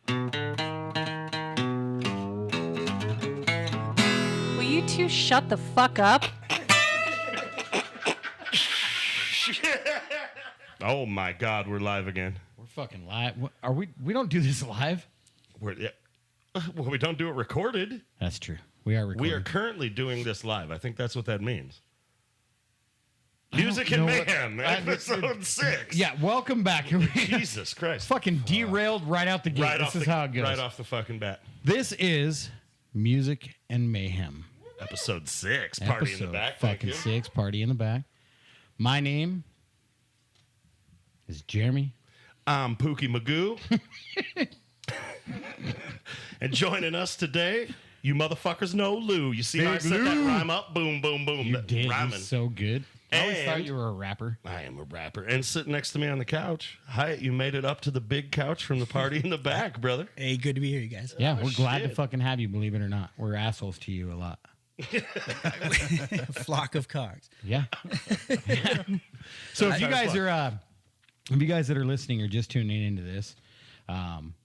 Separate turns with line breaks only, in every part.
Will you two shut the fuck up?
Oh my God, we're live again.
We're fucking live. Are we? We don't do this live.
Well, we don't do it recorded.
That's true. We are recording.
We are currently doing this live. I think that's what that means. Music and
know what-
Mayhem, episode 6.
Yeah, welcome back.
Jesus Christ.
Fucking derailed right out the gate.
Right
This
off
is
the,
how it goes.
Right off the fucking bat.
This is Music and Mayhem.
Episode 6. Party in the back. Thank
Fucking
you.
6. Party in the back. My name is Jeremy.
I'm Pookie Magoo. And joining us today, you motherfuckers know Lou. You see how I
Big
set that
Lou.
rhyme up? Boom, boom, boom.
You
That
did.
rhyming.
You're so good. I always thought
And-
you were a rapper.
I am a rapper. And sitting next to me on the couch, Hyatt, you made it up to the big couch from the party in the back, brother.
Hey, good to be here, you guys.
Yeah, we're glad to
shit.
fucking have you, believe it or not. We're assholes to you a lot.
Flock of cars.
Yeah. So if you guys are, if you guys that are listening are just tuning into this,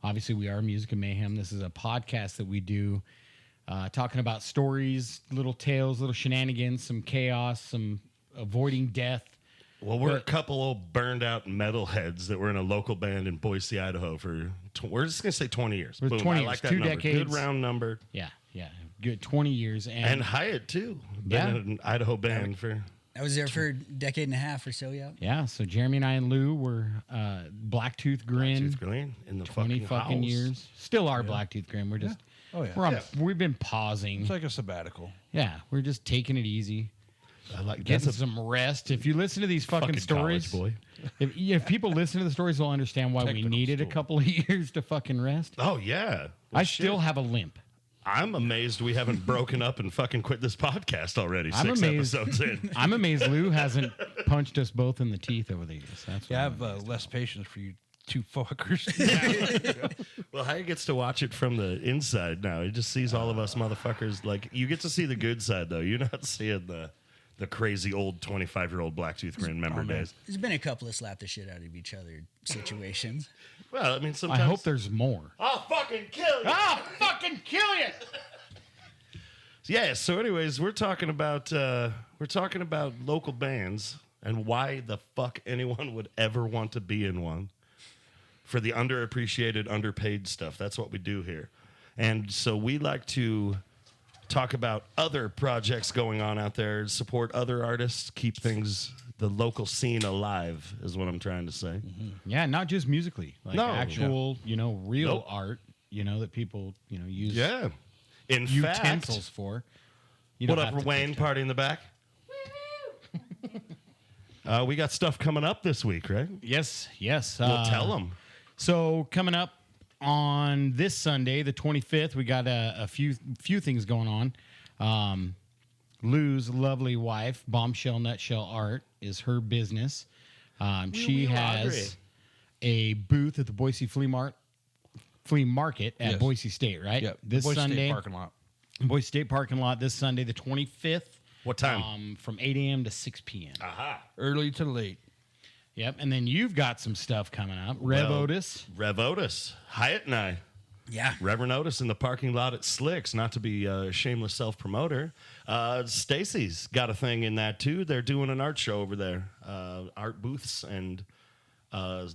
obviously we are Music and Mayhem. This is a podcast that we do, talking about stories, little tales, little shenanigans, some chaos, some avoiding death.
Well, we're a couple old burned out metalheads that were in a local band in Boise, Idaho for, we're just going to say 20 years.
For
Boom,
20
I
years,
like that
2
number.
decades.
Good round number.
Yeah, good 20 years.
And Hyatt, too. Been
Yeah.
in an Idaho band for...
I was there for a decade and a half or so, yeah.
yeah, so Jeremy and I and Lou were Blacktooth Grin.
Tooth Green in the
20 fucking
house.
years. Still are Blacktooth Grin. We're just,
Oh, yeah.
we're on,
Yeah.
we've been pausing.
It's like a sabbatical.
Yeah, we're just taking it easy.
I like
Getting
that's a
some rest. If you listen to these fucking stories,
college boy.
if people listen to the stories, they'll understand why we
Technical
needed a
school.
couple of years to fucking rest.
Oh, yeah. Well,
I
shit.
still have a limp.
I'm amazed we haven't broken up and fucking quit this podcast already.
I'm
6
amazed.
episodes in.
I'm amazed Lou hasn't punched us both in the teeth over the years. That's
Yeah, I
what
have less patience for you two fuckers.
Well, Hyatt gets to watch it from the inside now. He just sees all of us motherfuckers. Like, you get to see the good side, though. You're not seeing the crazy old 25-year-old Blacktooth Grin member days.
There's been a couple of slap the shit out of each other situations.
Well, I mean,
I
sometimes...
hope there's more.
I'll fucking kill you!
I'll fucking kill you!
Yeah, so anyways, we're talking about local bands and why the fuck anyone would ever want to be in one. For the underappreciated, underpaid stuff. That's what we do here. And so we like to talk about other projects going on out there, support other artists, keep things, the local scene alive, is what I'm trying to say.
Yeah, not just musically. Like
No.
actual, real
Nope.
art, that people, use
Yeah. In
utensils
fact,
for. You
what
don't
up,
have to
Wayne?
take
Party in the back? We got stuff coming up this week, right?
Yes.
Well, tell them.
So coming up on this Sunday, the 25th, we got a few things going on. Lou's lovely wife, Bombshell Nutshell Art, is her business. She has a booth at the Boise Flea Market at
Yes.
Boise State, right?
Yep.
This
Boise
Sunday,
State parking lot.
Boise State parking lot this Sunday, the 25th.
What time?
From 8 a.m. to 6 p.m.
Aha.
Early to late.
Yep. And then you've got some stuff coming up. Rev
Well,
Otis.
Rev Otis, Hyatt and I.
Yeah.
Reverend Otis in the parking lot at Slicks, not to be a shameless self-promoter. Stacy's got a thing in that, too. They're doing an art show over there, art booths, and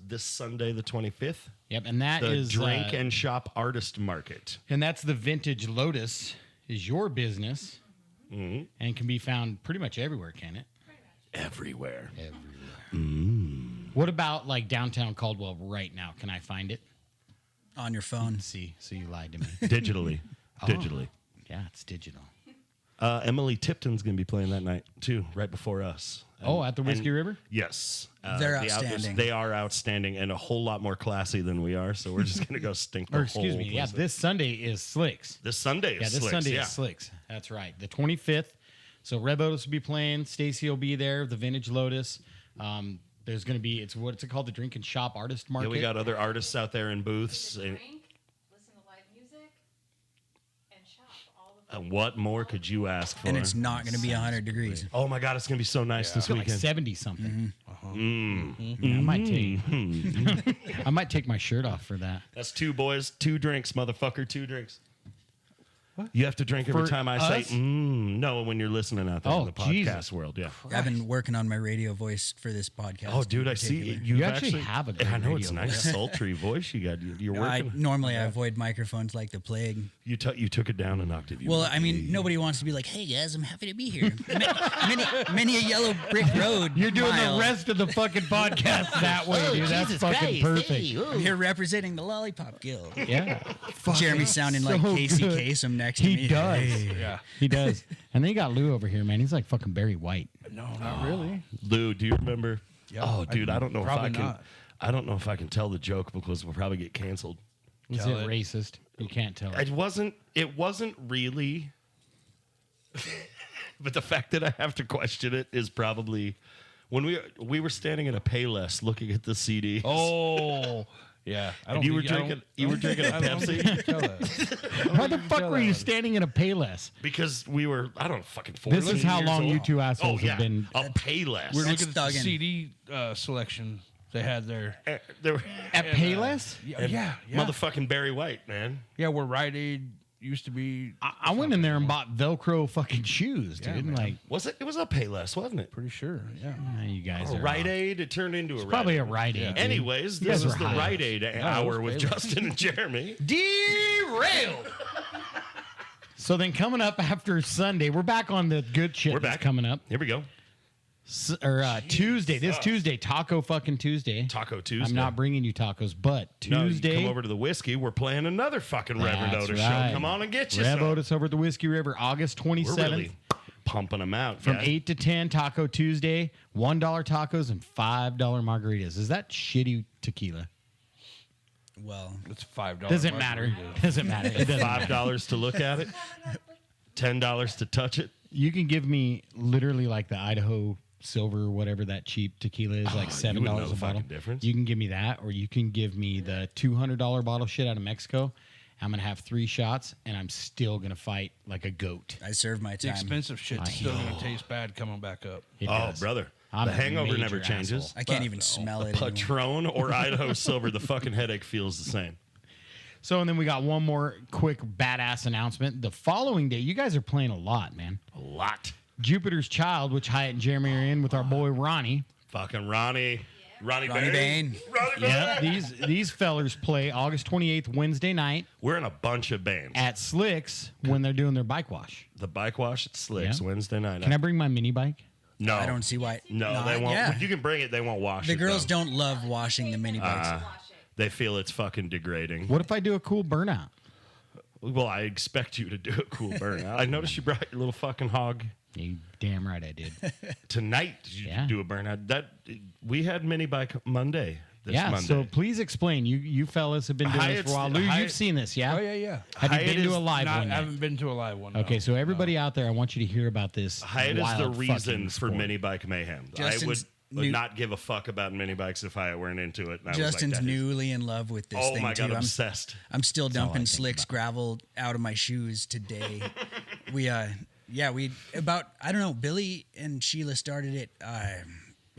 this Sunday, the 25th,
Yep. And that
the
is
Drink and Shop Artist Market.
and that's the Vintage Lotus is your business
Mm-hmm.
and can be found pretty much everywhere, can it?
Everywhere.
What about like downtown Caldwell right now? Can I find it?
On your phone.
See, so you lied to me.
Digitally. Digitally.
Yeah, it's digital.
Emily Tipton's going to be playing that night, too, right before us.
At the Whiskey River?
Yes.
They're
the
outstanding.
They are outstanding and a whole lot more classy than we are, so we're just going to go stink the
Or excuse
whole
me, yeah,
place up.
this Sunday is Slicks.
This Sunday is
Yeah, this
Slicks,
Sunday
yeah.
is Slicks. That's right. The 25th. So Rev Otis will be playing. Stacy will be there. The Vintage Lotus. There's going to be, what's it called? The Drink and Shop Artist Market.
Yeah, we got other artists out there in booths.
Listen to
And
drink, listen to live music, and shop all the
What more could you ask for?
And it's not going to be 100 degrees.
Oh my God, it's gonna be so nice this
Like
weekend.
70 something. Yeah, I might take my shirt off for that.
That's 2 boys, 2 drinks, motherfucker, 2 drinks. What? You have to drink every
For
time I
us?
say no when you're listening out there in
Oh,
the podcast
Jesus.
world. Yeah.
I've been working on my radio voice for this podcast.
Oh, dude,
in
I see
particular.
you
actually have a great
I know it's a
radio
nice sultry voice you got. You're working.
Normally I avoid microphones like the plague.
You took it down an octave.
Well, I mean, nobody wants to be like, "Hey guys, I'm happy to be here." many a yellow brick road.
You're doing
mile.
the rest of the fucking podcast that way, dude. That's fucking perfect.
I'm here representing the Lollipop Guild.
Yeah.
Jeremy sounding like
so
Casey
good.
Kasem next to me.
He does.
Yeah.
He does. And then you got Lou over here, man. He's like fucking Barry White.
No, not really.
Lou, do you remember?
Yeah,
Oh, dude, I don't know if I
probably
can.
not.
I don't know if I can tell the joke because we'll probably get canceled.
Is
Tell
it
it.
racist? You can't tell it.
It wasn't really. But the fact that I have to question it is probably when we were standing in a Payless looking at the CDs.
Oh, yeah.
And you were drinking a Pepsi
Why the fuck were you standing in a Payless?
because we were fucking 14
This is how
years
long
old.
you two assholes
Oh, yeah.
have been.
A Payless.
We're
That's
looking at the
thuggin'.
CD selection they had there.
There were
At Payless?
Yeah.
motherfucking Barry White, man.
Yeah, where Rite Aid used to be.
I went in there and bought Velcro fucking shoes, dude.
man.
Like,
Was it? It was a Payless, wasn't it?
Pretty sure. Yeah.
you guys
A
are
Rite Aid. It turned into a Rite
probably
Aid.
a Rite Aid. dude.
Anyways,
You guys
this is
were
the
high.
Rite Aid hour with Justin and Jeremy.
Derailed. So then coming up after Sunday, we're back on the good shit
We're
that's
back.
coming up.
Here we go.
Tuesday, this Tuesday, Taco fucking Tuesday.
Taco Tuesday.
I'm not bringing you tacos, but
No, you
Tuesday.
come over to the whiskey. We're playing another fucking Reverend
That's
Otis
right.
show. Come on and get you
Rev
some.
Otis over at the Whiskey River, August 27th.
We're really pumping them out.
From
guys.
8 to 10, Taco Tuesday, $1 tacos and $5 margaritas. Is that shitty tequila?
Well,
It's $5.
Doesn't matter. Doesn't matter. It doesn't matter.
$5 to look at it, $10 to touch it.
You can give me literally like the Idaho Silver, whatever that cheap tequila is, like
you would know
$7
the
a bottle.
fucking difference.
You can give me that, or you can give me the $200 bottle shit out of Mexico. I'm gonna have 3 shots, and I'm still gonna fight like a goat.
I served my
The
time.
expensive shit's still going to taste bad coming back up.
It
Oh,
does.
brother.
I'm
the
a
hangover
major
never changes.
asshole.
I can't even smell it anymore.
Patron or Idaho Silver, the fucking headache feels the same.
So, and then we got one more quick badass announcement. The following day, you guys are playing a lot, man.
A lot.
Jupiter's Child, which Hyatt and Jeremy are in with our boy Ronnie.
Fucking Ronnie. Ronnie
Ronnie Bain.
Ronnie
Yeah,
Bain.
these fellers play August 28th, Wednesday night
We're in a bunch of bands.
at Slicks when they're doing their bike wash.
The bike wash at Slicks
Yeah.
Wednesday night.
Can I bring my mini bike?
No.
I don't see why.
No, they won't.
Yeah.
You can bring it. They won't wash
The
it.
girls
though.
don't love washing the mini bikes.
They feel it's fucking degrading.
What if I do a cool burnout?
Well, I expect you to do a cool burnout. I noticed you brought your little fucking hog
You damn right I did.
tonight. You
Yeah.
do a burnout. That we had mini bike Monday. This
Yeah,
Monday.
so please explain. You fellas have been doing this
Hyatt's-
for a while. Lou,
Hyatt-
you've seen this, yeah?
Oh, yeah.
Have you
Hyatt
been to
is
a live
Not,
one
I
yet?
haven't been to a live one. no.
Okay, so everybody out there, I want you to hear about this.
Hyatt is the
wild
reason
fucking
for
sport.
mini bike mayhem.
Justin's
I would
new-
not give a fuck about mini bikes if I weren't into it. And I was
Justin's
like, that is-
newly in love with this
Oh
thing
my
too.
god, obsessed.
I'm still
all I
dumping
think
slicks
about.
gravel out of my shoes today. we about I don't know. Billy and Sheila started it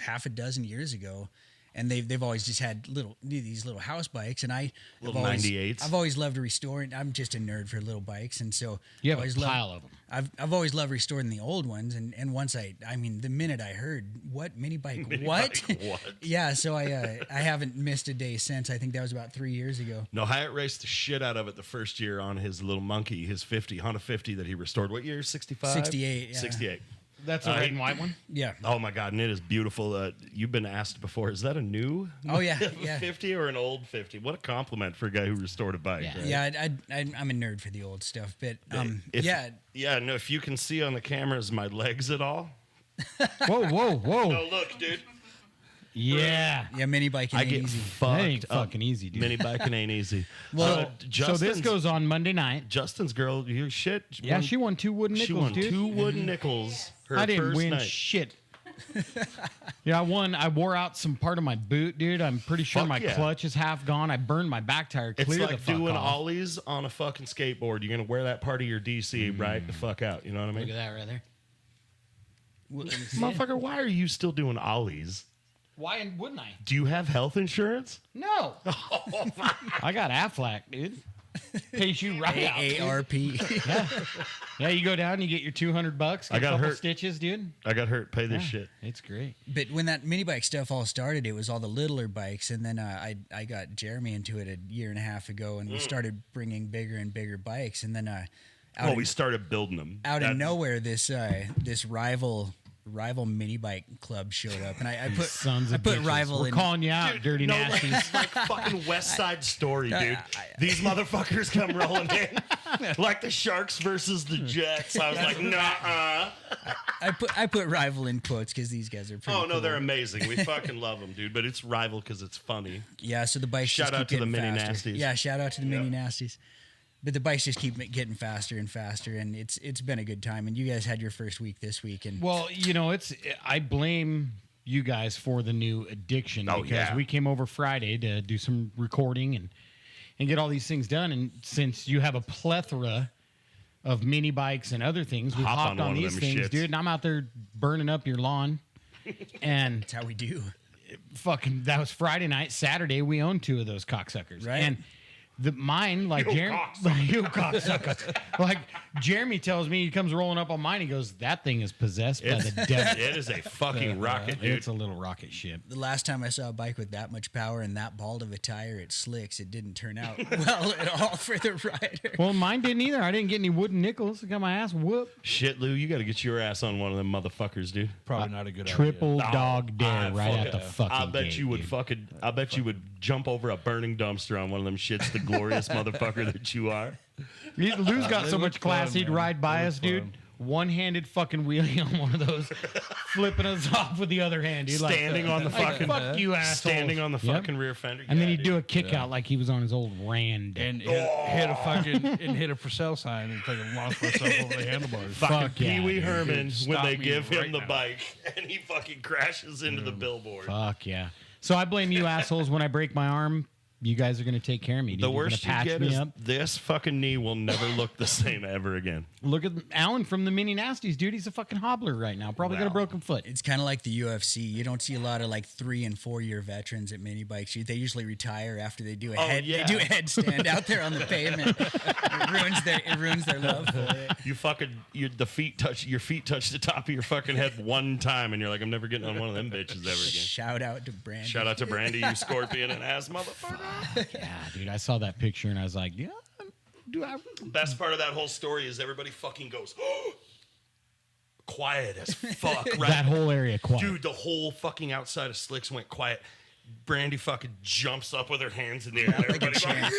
half a dozen years ago, and they've always just had these little house bikes, and
Little 98s.
I've always loved restoring. I'm just a nerd for little bikes, and so
You have
always
a
loved-
pile of them.
I've always loved restoring the old ones, and once I mean the minute I heard what mini bike what
bike, what?
yeah, so I haven't missed a day since. I think that was about 3 years ago.
No, Hyatt raced the shit out of it the first year on his little monkey, his Honda 50 that he restored. What year? 65?
68, yeah.
68.
That's a red and white one?
Yeah.
Oh my god, and it is beautiful. You've been asked before, is that a new
Oh, yeah, yeah.
50 or an old 50? What a compliment for a guy who restored a bike.
Yeah.
Right?
Yeah, I'm a nerd for the old stuff, but
If-
yeah,
Yeah, no, if you can see on the cameras my legs at all.
Whoa, whoa, whoa.
Oh, look, dude.
Yeah.
mini biking
I
ain't
get
easy.
fucked
ain't
up.
fucking easy, dude.
Mini biking ain't easy.
Well,
So this goes on Monday night.
Justin's girl, you shit.
Yeah, she won 2 wooden
She
nickels,
won
dude.
2 wooden nickels. Her
I didn't
first
win
night.
shit. Yeah, I wore out some part of my boot, dude. I'm pretty sure
Fuck
my
yeah.
clutch is half gone. I burned my back tire
It's
clear the
like
fuck
doing
off.
ollies on a fucking skateboard. You're gonna wear that part of your DC right the fuck out. You know what I
Look
mean?
at that right there.
Motherfucker, why are you still doing ollies?
Why wouldn't I?
Do you have health insurance?
No. I got Aflac, dude. Pays you right out. dude.
AARP.
Yeah, you go down and you get your $200. Get
I got
a couple
hurt.
stitches, dude.
I got hurt. Pay this
Yeah,
shit.
It's great.
But when that mini bike stuff all started, it was all the littler bikes, and then I got Jeremy into it a year and a half ago, and we started bringing bigger and bigger bikes, and then
Well, we started building them.
out of nowhere, this rival mini bike club showed up, and I put
Sons of
put
bitches.
rival
We're
in.
calling you out, dirty
No,
nasties.
it's like fucking West Side Story, dude. These motherfuckers come rolling in like the Sharks versus the Jets. I was like, nah.
I put rival in quotes because these guys are pretty.
Oh no,
cool.
they're amazing. We fucking love them, dude. But it's rival because it's funny.
Yeah, so the bikes
Shout
just
out
keep
to the
getting
mini
faster.
nasties.
Yeah, shout out to the mini nasties. But the bikes just keep getting faster and faster, and it's been a good time. And you guys had your first week this week, and
Well, I blame you guys for the new addiction
Oh,
because
yeah.
we came over Friday to do some recording and get all these things done. And since you have a plethora of mini bikes and other things, we
Hop
hopped
on
on
one of
these
them
things,
shits.
dude. And I'm out there burning up your lawn. And
that's how we do.
fucking, that was Friday night. Saturday, we owned 2 of those cocksuckers.
Right.
And mine, like
You
Jeremy,
cocksucker.
you cocksucker. Like Jeremy tells me, he comes rolling up on mine. He goes, "That thing is possessed by the devil."
It is a fucking rocket, dude.
It's a little rocket ship.
The last time I saw a bike with that much power and that bald of a tire at Slicks, it didn't turn out well at all for the rider.
Well, mine didn't either. I didn't get any wooden nickels. I got my ass whooped.
Shit, Lou, you got to get your ass on one of them motherfuckers, dude.
Probably not a good
Triple
idea.
dog dare
I
right at the
fucking-
fucking
I bet
gate,
you would
dude.
fucking. I bet you would jump over a burning dumpster on one of them shits. The glorious motherfucker that you are.
Lou's got
It
so
looked
much class,
fun,
he'd
man.
ride by
It
us,
looked
dude.
fun.
One-handed fucking wheelie on one of those, flipping us off with the other hand, dude.
Standing on the
like,
fucking.
fuck you, asshole.
Standing on the
Yep.
fucking rear fender.
And then
Yeah,
he'd do a
dude.
kick out like he was on his old Rand.
And hit a fucking and hit a for sale sign and fucking lost myself over the handlebars.
Fucking
Fuck yeah,
Pee Wee
dude.
Herman when
Stop
they
me
give him
right
the
now.
bike and he fucking crashes into the billboard.
Fuck yeah. So I blame you assholes when I break my arm. You guys are going to take care of me, dude.
The
You're
worst you
gonna patch
get
me
is
up.
this fucking knee will never look the same ever again.
Look at Alan from the Mini Nasties, dude. He's a fucking hobbler right now. Probably got a
Well,
broken foot.
It's kind of like the UFC. You don't see a lot of like 3 and 4 year veterans at mini bikes. They usually retire after they do a
yeah.
they do a headstand out there on the pavement. It ruins their love for it.
You fucking your feet touch the top of your fucking head one time and you're like, I'm never getting on one of them bitches ever again.
Shout out to Brandon.
Shout out to Brandy, you scorpion and ass motherfucker.
Yeah, dude. I saw that picture and I was like, yeah, do I?
Best part of that whole story is everybody fucking goes quiet as fuck, right?
That whole area quiet.
Dude, the whole fucking outside of Slicks went quiet. Brandy fucking jumps up with her hands in the air.
Like a
Everybody
champ.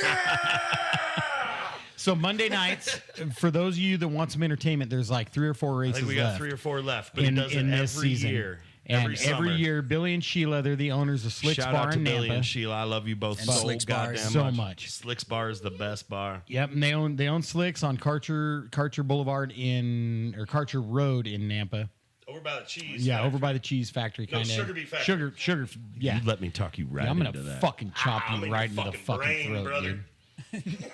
So Monday nights, for those of you that want some entertainment, there's like 3 or 4
I
races
think we got
left
3 or 4 left, but
in,
it does it
in
every
this season.
year.
And
every summer.
year, Billy and Sheila, they're the owners of Slicks
Shout
Bar
out to
in
Billy
Nampa.
and Sheila. I love you both
And
so
Slicks Bar
goddamn
so
much.
much.
Slicks Bar is the best bar.
Yep, and they own Slicks on Karcher Boulevard or Karcher Road in Nampa.
Over by the cheese.
Yeah,
factory.
over by the cheese factory,
No,
kind of.
Sugar Bee Factory.
Sugar. Yeah.
You let me talk you right
I'm gonna
into that.
fucking chop
I'm
you
in
right
your
into the fucking
brain,
throat,
brother.
dude.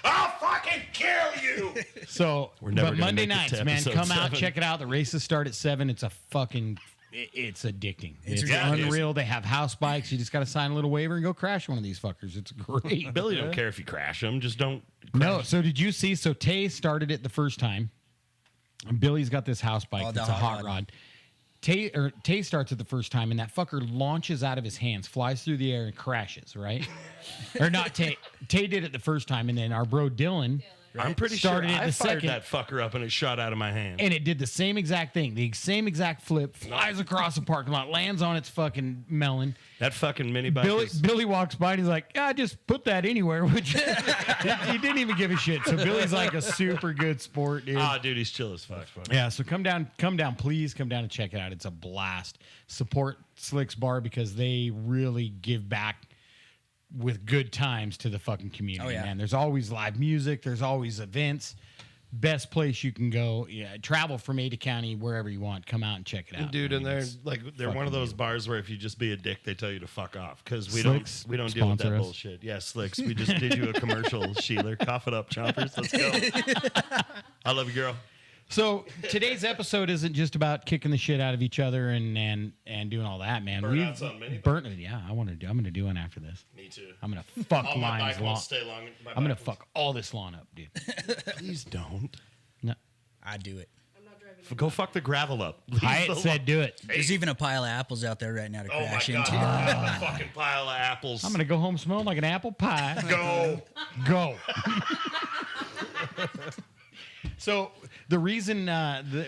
I'll fucking kill you.
So,
We're never
but
gonna
Monday
make it to
nights, man,
episode
come out,
7.
check it out. The races start at 7. It's a fucking, it's addicting. It's
Yeah, it is.
unreal. They have house bikes. You just got to sign a little waiver and go crash one of these fuckers. It's great.
Billy don't care if you crash them. Just don't.
No, so did you see? So Tay started it the first time. And Billy's got this house bike
Oh, the
that's a
hot
hot
rod.
rod. Tay starts it the first time, and that fucker launches out of his hands, flies through the air, and crashes, right? Or not Tay. Tay did it the first time, and then our bro Dylan
I'm pretty
started
sure
it
I
the
fired
second.
that fucker up and it shot out of my hand.
And it did the same exact thing, the same exact flip, flies across the parking lot, lands on its fucking melon.
That fucking mini bike is...
Billy walks by and he's like, "Yeah, just put that anywhere." Which he didn't even give a shit. So Billy's like a super good sport, dude.
Ah, dude, he's chill as fuck.
Yeah, so come down, please come down and check it out. It's a blast. Support Slicks Bar because they really give back with good times to the fucking community,
Oh, yeah.
man. There's always live music, there's always events. best place you can go. Yeah, travel from Ada County, wherever you want. Come out and check it out.
Dude,
I
and
mean,
they're
it's
like they're one of those bars where if you just be a dick, they tell you to fuck off because we
Slicks,
don't deal with that
sponsor us.
bullshit. Yeah, Slicks. We just did you a commercial, Sheila. Cough it up, chompers. Let's go. I love you, girl.
So today's episode isn't just about kicking the shit out of each other and doing all that, man.
Burnouts on mini
burnt it. Yeah, I'm gonna do one after this.
Me too.
I'm gonna fuck
Oh, my
Lions
bike
lawn.
won't stay long.
I'm gonna fuck all this lawn up, dude.
Please don't.
No.
I do it.
Go fuck the gravel up. Leave
Hyatt
the
said do it.
There's even a pile of apples out there right now to
Oh my
crash
god!
into.
A fucking pile of apples.
I'm gonna go home smelling like an apple pie.
go.
Go. So the reason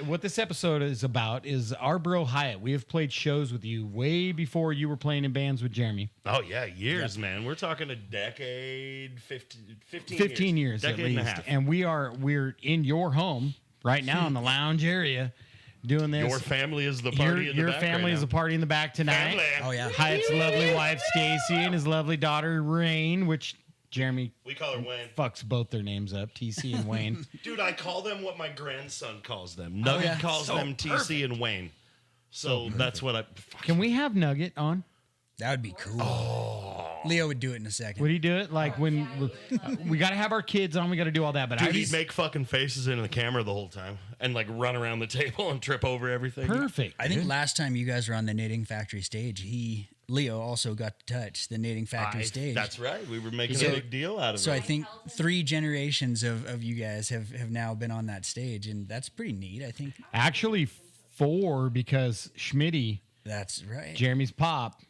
what this episode is about is our bro Hyatt. We have played shows with you way before you were playing in bands with Jeremy.
Oh yeah, years, man. We're talking a decade, 15
years at
decade
least.
and a half.
And we're in your home right now in the lounge area doing this.
Your family is the party in the
your
back
family
right
is
now.
a party in the back tonight.
Family.
Oh yeah.
Hyatt's lovely wife Stacy and his lovely daughter Rain, which Jeremy
We call her Wayne.
fucks both their names up, TC and Wayne.
Dude, I call them what my grandson calls them. Nugget
yeah.
calls them TC and Wayne. So that's what I.
Can we have Nugget on?
That would be cool. Leo would do it in a second.
Would he do it? Like when we got to have our kids on, we got to do all that. But
Dude,
I
he'd make fucking faces into the camera the whole time and like run around the table and trip over everything.
perfect.
I think last time you guys were on the Knitting Factory stage, Leo also got to touch the Knitting Factory stage.
That's right. We were making
So-
a big deal out of
So
it.
I think 3 generations of you guys have now been on that stage, and that's pretty neat. I think
Actually, 4 because Schmitty,
that's right.
Jeremy's pop,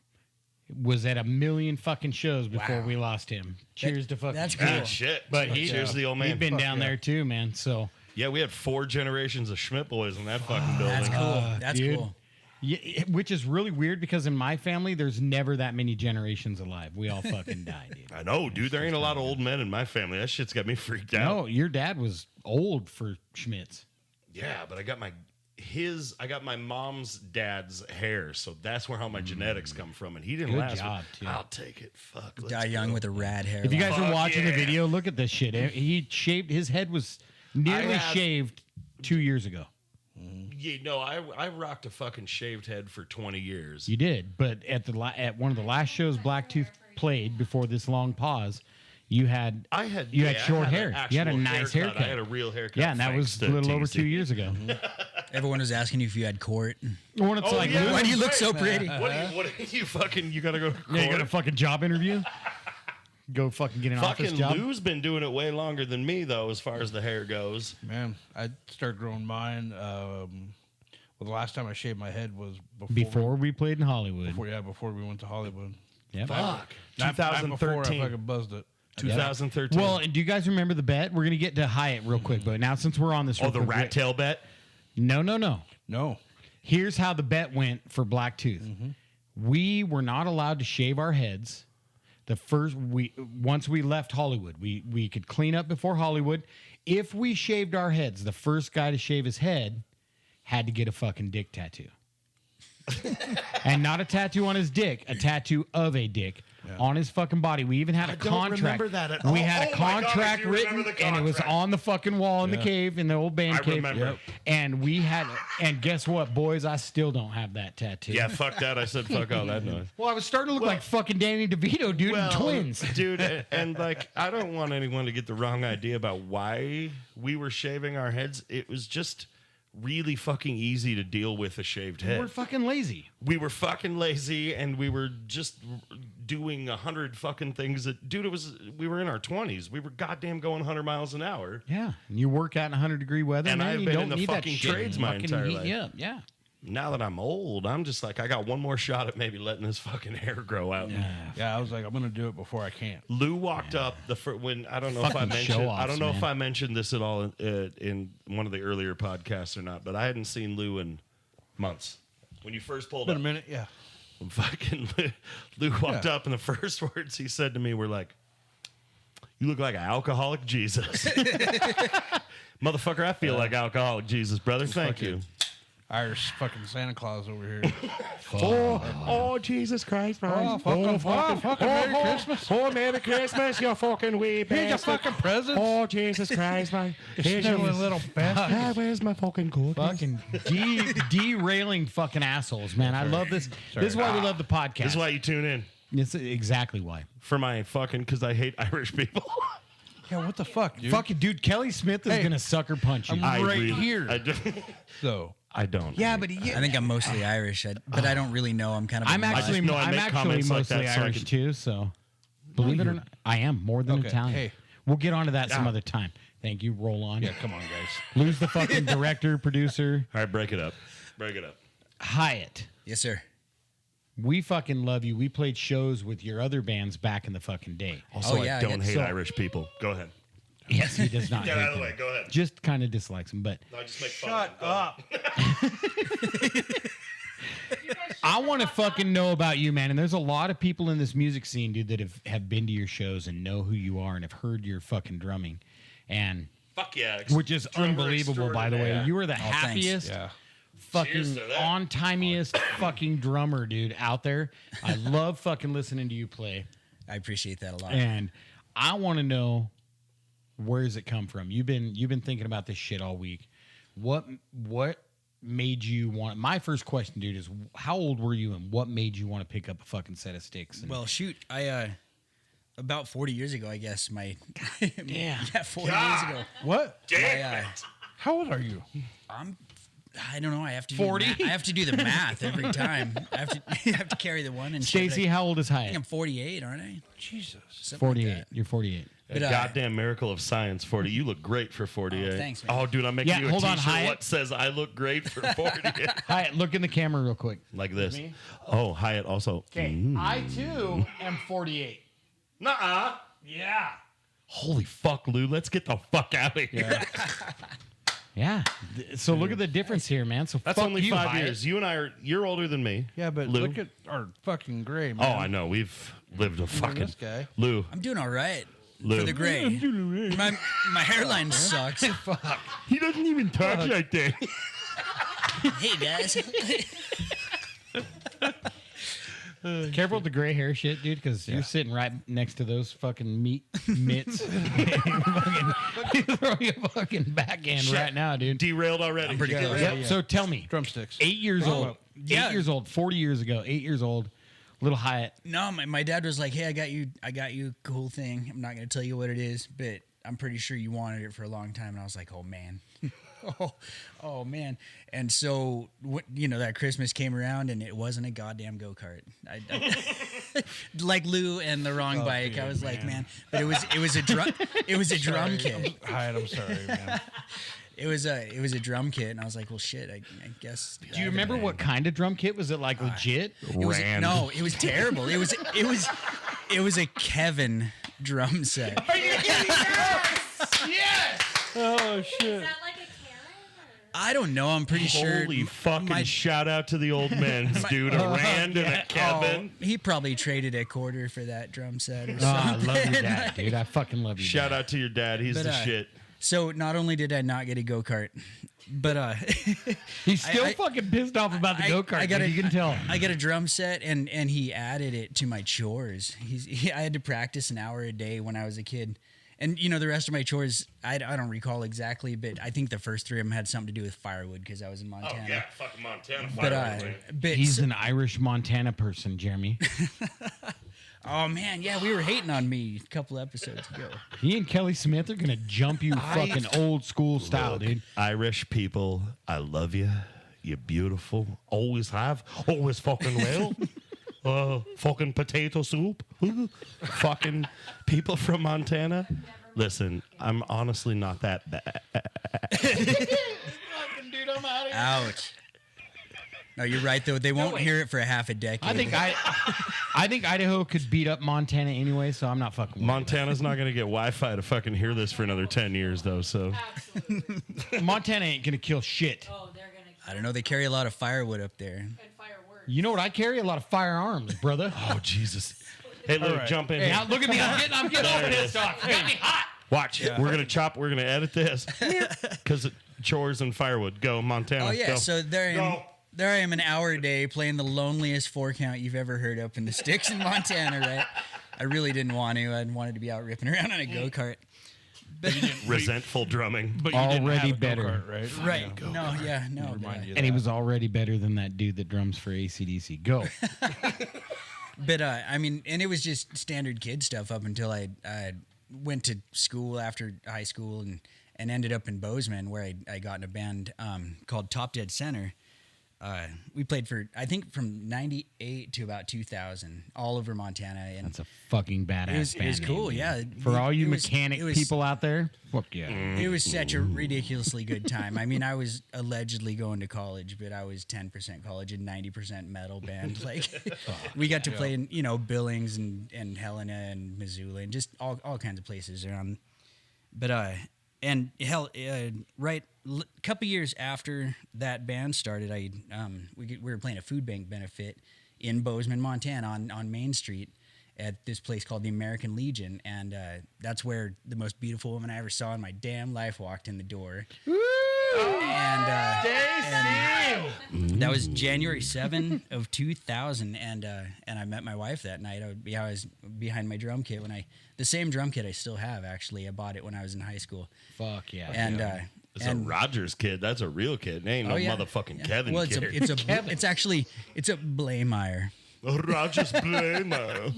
was at 1 million fucking shows before
Wow.
we lost him. Cheers to fucking.
that's
Schmitty.
cool.
Good shit.
But
Cheers to the old man.
He'd been down there too, man. So
Yeah, we had 4 generations of Schmidt boys in that fucking building.
That's cool. That's
dude.
cool.
Yeah, which is really weird because in my family, there's never that many generations alive. We all fucking die, dude.
I know, dude. There ain't a lot of old men in my family. That shit's got me freaked out.
No, your dad was old for Schmitz.
Yeah, but I got my mom's dad's hair, so that's where all my genetics come from. And he didn't
Good
last.
job, too.
I'll take it. Fuck. Let's
Die young
go.
with a rad hair.
If you guys are
Fuck
watching the
yeah.
video, look at this shit. He shaved, his head was nearly
I have-
shaved 2 years ago.
Yeah, no, I rocked a fucking shaved head for 20 years.
You did, but at at one of the last shows Blacktooth played before this long pause, you had
I had
short hair. You had a
actual
nice haircut.
I had a real haircut.
Yeah, and that was
thanks
a
to
little over
TC.
2 years ago.
Everyone was asking you if you had court.
When it's
Oh,
like,
yeah.
Lou,
Why do you look so pretty?
What are you fucking? You gotta go to court.
yeah, you got a fucking job interview? Go fucking get an office
Fucking
job.
Lou's been doing it way longer than me though, as far as the hair goes.
Man, I started growing mine. Well, the last time I shaved my head was
Before we played in Hollywood.
before we went to Hollywood.
Yep.
Fuck.
Not before I
2013.
fucking buzzed it.
2013.
Well, and do you guys remember the bet? We're gonna get to Hyatt real quick, but now since we're on this,
oh,
real
the
quick,
rat tail bet.
No.
No.
Here's how the bet went for Blacktooth. We were not allowed to shave our heads. Once we left Hollywood, we could clean up before Hollywood. If we shaved our heads, the first guy to shave his head had to get a fucking dick tattoo. And not a tattoo on his dick, a tattoo of a dick on his fucking body. We even had a
don't
contract.
remember that at all.
We had a
Oh my God, I
contract
do remember
written,
the
and it was
contract.
on the fucking wall in the cave, in the old band
I
cave.
remember. Yep.
And we had, and guess what, boys? I still don't have that tattoo.
Yeah, fuck that. I said fuck all that noise.
Well, I was starting to look like fucking Danny DeVito, dude, and twins.
dude, and like I don't want anyone to get the wrong idea about why we were shaving our heads. It was just really fucking easy to deal with a shaved head.
We're fucking lazy.
We were fucking lazy, and we were just doing 100 fucking things that, dude, we were in our 20s. We were goddamn going 100 miles an hour.
Yeah, and you work out in 100-degree weather,
And
man.
I've
you
been
don't
in the
need that
fucking
shit
trades my
fucking
entire
heat
life.
you up. Yeah.
Now that I'm old, I'm just like, I got one more shot at maybe letting this fucking hair grow out.
Yeah, I was like, I'm gonna do it before I can't.
Lou walked up when I don't know if I
Fucking
mentioned
show-offs,
I don't know if
man.
I mentioned this at all in one of the earlier podcasts or not, but I hadn't seen Lou in months. When you first pulled
Been a
up,
minute, yeah.
fucking Lou walked up, and the first words he said to me were like, "You look like an alcoholic Jesus." Motherfucker, I feel like alcoholic Jesus, brother. Thank you.
Irish fucking Santa Claus over here.
Oh, Jesus Christ, man.
Oh, fucking Merry Christmas.
Oh, Merry Christmas, you fucking wee
Here's your fucking presents.
Oh, Jesus Christ, man.
You sniveling little bastard.
Where's my fucking cookies?
Fucking derailing fucking assholes, man. I love this. This is why we love the podcast.
This is why you tune in.
It's exactly why.
For my fucking, because I hate Irish people.
Yeah, what the fuck, dude?
Fucking dude, Kelly Smith is
Hey,
gonna sucker punch you.
I'm right here.
I, do,
So,
I don't.
Yeah, but
I think I'm mostly Irish, but I don't really know. I'm kind of.
I'm actually
know I make comments like
mostly
that so I
Irish
can-
too. So believe it or not, I am more than
Okay,
Italian.
hey.
We'll get onto that some other time. Thank you. Roll on.
yeah, come on, guys.
Lose the fucking director, producer,
All right, break it up. Break it up.
Hyatt.
Yes, sir.
We fucking love you. We played shows with your other bands back in the fucking day.
Also,
yeah,
I don't hate
so-
Irish people. Go ahead.
Yes, he does not.
Get
hate
out of the
them.
way. Go ahead.
Just kind of dislikes them, but
No, just make fun of them. Go
up.
I want to fucking know about you, man. And there's a lot of people in this music scene, dude, that have been to your shows and know who you are and have heard your fucking drumming, and
Fuck yeah.
which is
Drummer
unbelievable, by the way.
extraordinaire.
You are the
thanks.
happiest,
Yeah.
fucking
Cheers to that.
on-timiest fucking drummer, dude, out there. I love fucking listening to you play,
I appreciate that a lot.
and I want to know, where does it come from? You've been thinking about this shit all week. What made you want? My first question, dude, is how old were you and what made you want to pick up a fucking set of sticks? And,
Well, shoot, I about 40 years ago, I guess my
Damn.
yeah, 40 years ago.
What?
Damn.
How old are you?
I don't know. I have to
40?
I have to do the math every time. I have to carry the one and shit.
Stacy, how old is
I think
Hyatt?
I'm 48, aren't I?
Jesus.
Something like
48.
that.
You're 48.
A
But,
goddamn miracle of science, 40. You look great for 48.
Oh, thanks, man.
Oh, dude, I'm making
Yeah,
you a
hold
t-shirt
on, Hyatt.
what says I look great for 48.
Hyatt, look in the camera real quick.
Like this. Oh, Hyatt also.
I too am 48.
Nuh-uh.
Yeah.
Holy fuck, Lou. Let's get the fuck out of here.
Yeah. So look at the difference here, man. So
That's
fuck
only
you,
5
Hyatt.
years. You and I you're older than me.
Yeah, but
Lou.
look at our fucking gray,
Oh,
man.
I know. We've lived a fucking.
this guy.
Lou.
I'm doing all right
Lou.
for the gray. My hairline sucks.
He doesn't even talk like that.
Hey guys.
Careful with the gray hair shit, dude, because you're sitting right next to those fucking meat mitts. Fucking throw you a fucking backhand right now, dude.
Derailed already.
I'm pretty
You
close.
derailed?
Yep. So tell me,
Drumsticks.
8 years old.
yeah.
8 years old. 40 years ago. 8 years old. Little Hyatt.
No, my dad was like, "Hey, I got you a cool thing. I'm not gonna tell you what it is, but I'm pretty sure you wanted it for a long time." And I was like, "Oh man, oh man." And so, that Christmas came around, and it wasn't a goddamn go kart. I like Lou and the wrong bike. I was like, man, but it was a drum. It was a drum kit.
Hyatt, I'm sorry, man.
It was a drum kit, and I was like, well, shit. I guess.
Do you remember what kind of drum kit? Was it like legit?
It was,
Rand.
no, it was terrible. It was a Kevin drum set.
Yes!
Oh,
Is
shit.
that like a Karen?
I don't know. I'm pretty sure.
Holy fucking
my-
shout out to the old men, dude. A Rand and a Kevin.
Oh, he probably traded a quarter for that drum set or
Oh, I
something.
love your dad, dude. I fucking love you.
Shout out to your dad. He's
But,
the shit.
So not only did I not get a go kart, but
He's still
I-
fucking pissed off about the
I-
go kart.
I gotta-
You can tell.
I got a drum set and he added it to my chores. I had to practice an hour a day when I was a kid. And the rest of my chores, I don't recall exactly, but I think the first three of them had something to do with firewood because I was in Montana.
fucking Montana.
But
He's an Irish Montana person, Jeremy.
oh man, yeah, we were hating on me a couple episodes ago.
He and Kelly Smith are gonna jump you fucking old school style, dude.
Irish people, I love you. You're beautiful. Always have. Always fucking will. Fucking potato soup. Fucking people from Montana. Listen, I'm honestly not that bad.
Ouch. No, you're right though. They won't hear it for a half a decade.
I think Idaho could beat up Montana anyway, so I'm not fucking with
Montana's not going to get Wi-Fi to fucking hear this for another 10 years, though, so.
Absolutely.
it. Montana ain't gonna kill shit.
Oh, they're gonna.
I don't know. They carry a lot of firewood up there.
And fireworks.
You know what? I carry a lot of firearms, brother.
Oh, Jesus. Hey, Lou,
right.
jump in
Hey,
here.
now look at me. I'm getting over this stuff. You got me hot.
Watch. We're going to chop. We're going to edit this. Because chores and firewood. Go, Montana.
Oh yeah,
Go.
so there
Go.
I am an hour a day playing the loneliest 4-count you've ever heard up in the sticks in Montana, right? I really didn't want to. I wanted to be out ripping around on a go-kart. But
Resentful drumming.
But you didn't
Already
have a
better.
go-kart, right?
right.
Yeah.
No, yeah, no.
Remind
But,
you of
And he
that.
was already better than that dude that drums for AC/DC. Go.
I mean, and it was just standard kid stuff up until I went to school after high school and ended up in Bozeman where I got in a band called Top Dead Center. We played for, I think, from 98 to about 2000 all over Montana. And
That's a fucking badass
it was
band
cool,
name,
yeah.
man. For all you
It was-
mechanic
it was-
people out there, fuck yeah.
It was such a ridiculously good time. I mean, I was allegedly going to college, but I was 10% college and 90% metal band. Like, we got to play in, Billings and Helena and Missoula and just all kinds of places around. But, and hell, couple years after that band started, we were playing a food bank benefit in Bozeman, Montana on Main Street at this place called the American Legion, and that's where the most beautiful woman I ever saw in my damn life walked in the door. And that was January 7 of 2000, and I met my wife that night. I was behind my drum kit the same drum kit I still have, actually. I bought it when I was in high school.
Fuck yeah.
And
It's a Rogers kid. That's a real kid. It ain't no motherfucking Kevin
well,
kid.
it's a Blameyer.
Rogers Blamer.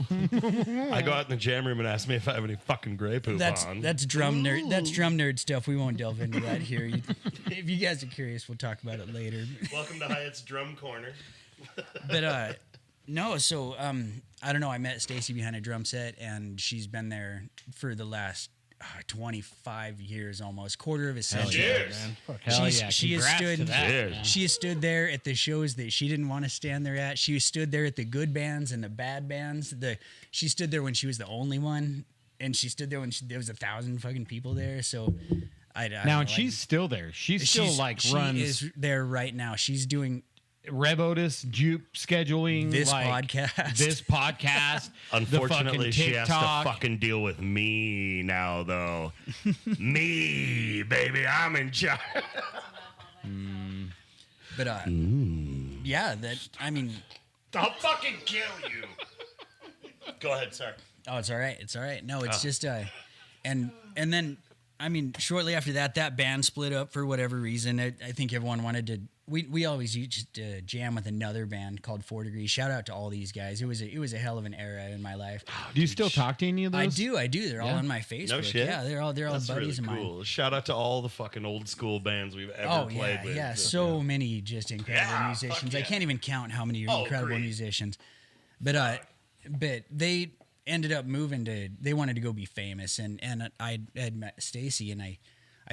I go out in the jam room and ask me if I have any fucking Grey Poop on.
That's drum nerd. That's drum nerd stuff. We won't delve into that here. If you guys are curious, we'll talk about it later.
Welcome to Hyatt's Drum Corner.
But no, so I don't know. I met Stacy behind a drum set, and she's been there for the last 25 years, almost quarter of a century.
Cheers.
Hell yeah.
She has
Congrats
stood.
to that,
Cheers.
man.
She has stood there at the shows that she didn't want to stand there at. She stood there at the good bands and the bad bands. She stood there when she was the only one, and she stood there when there was 1,000 fucking people there. So I don't know,
And she's still there. She runs
is there right now. She's doing
Rev Otis, Jupe scheduling,
this
like,
podcast.
This podcast.
Unfortunately,
the
she has to
TikTok.
fucking deal with me now, though. Me, baby, I'm in charge.
But yeah,
I'll fucking kill you. Go ahead, sir.
oh, it's all right. It's all right. No, it's just and then shortly after that band split up for whatever reason. I think everyone wanted to. We always used to jam with another band called 4 Degrees. Shout out to all these guys. It was a hell of an era in my life.
Do you still talk to any of those?
I do. They're all on my Facebook.
No shit.
Yeah, they're all
That's
buddies
really
of mine.
cool. Shout out to all the fucking old school bands we've ever
Oh
played with.
yeah. So many just incredible
Yeah,
musicians.
fuck
I
yeah.
can't even count how many
Oh,
incredible
great.
musicians. But they ended up moving to. They wanted to go be famous, and I had met Stacy, and I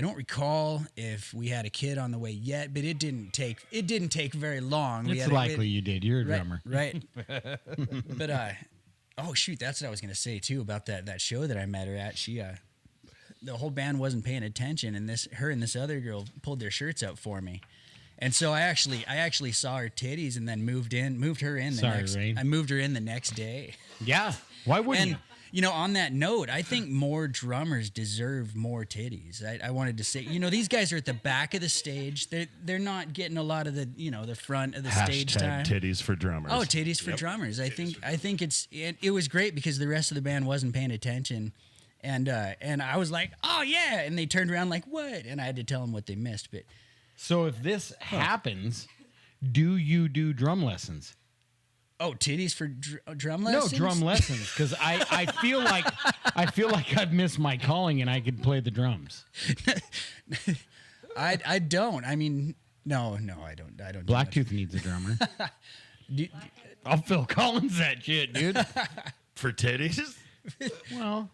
don't recall if we had a kid on the way yet, but it didn't take very long.
It's likely you did. You're a drummer.
Right. But oh shoot, that's what I was gonna say too about that show that I met her at. She the whole band wasn't paying attention, and her and this other girl pulled their shirts up for me. And so I actually saw her titties and then moved her in.
Rain.
I moved her in the next day.
Yeah. Why wouldn't
And
you?
on that note, I think more drummers deserve more titties. I wanted to say, these guys are at the back of the stage. They're not getting a lot of the the front of the stage time.
Titties for drummers.
Oh, titties for
Yep.
drummers. I think it was great because the rest of the band wasn't paying attention, and I was like, oh yeah, and they turned around like what, and I had to tell them what they missed. But
So if this happens, do you do drum lessons?
oh, titties for drum lessons?
No, drum lessons, because I feel like I've missed my calling and I could play the drums.
I don't. I mean, no, I don't. I don't.
Blacktooth needs a drummer.
Do,
I'll Phil Collins that shit, dude.
For titties?
Well,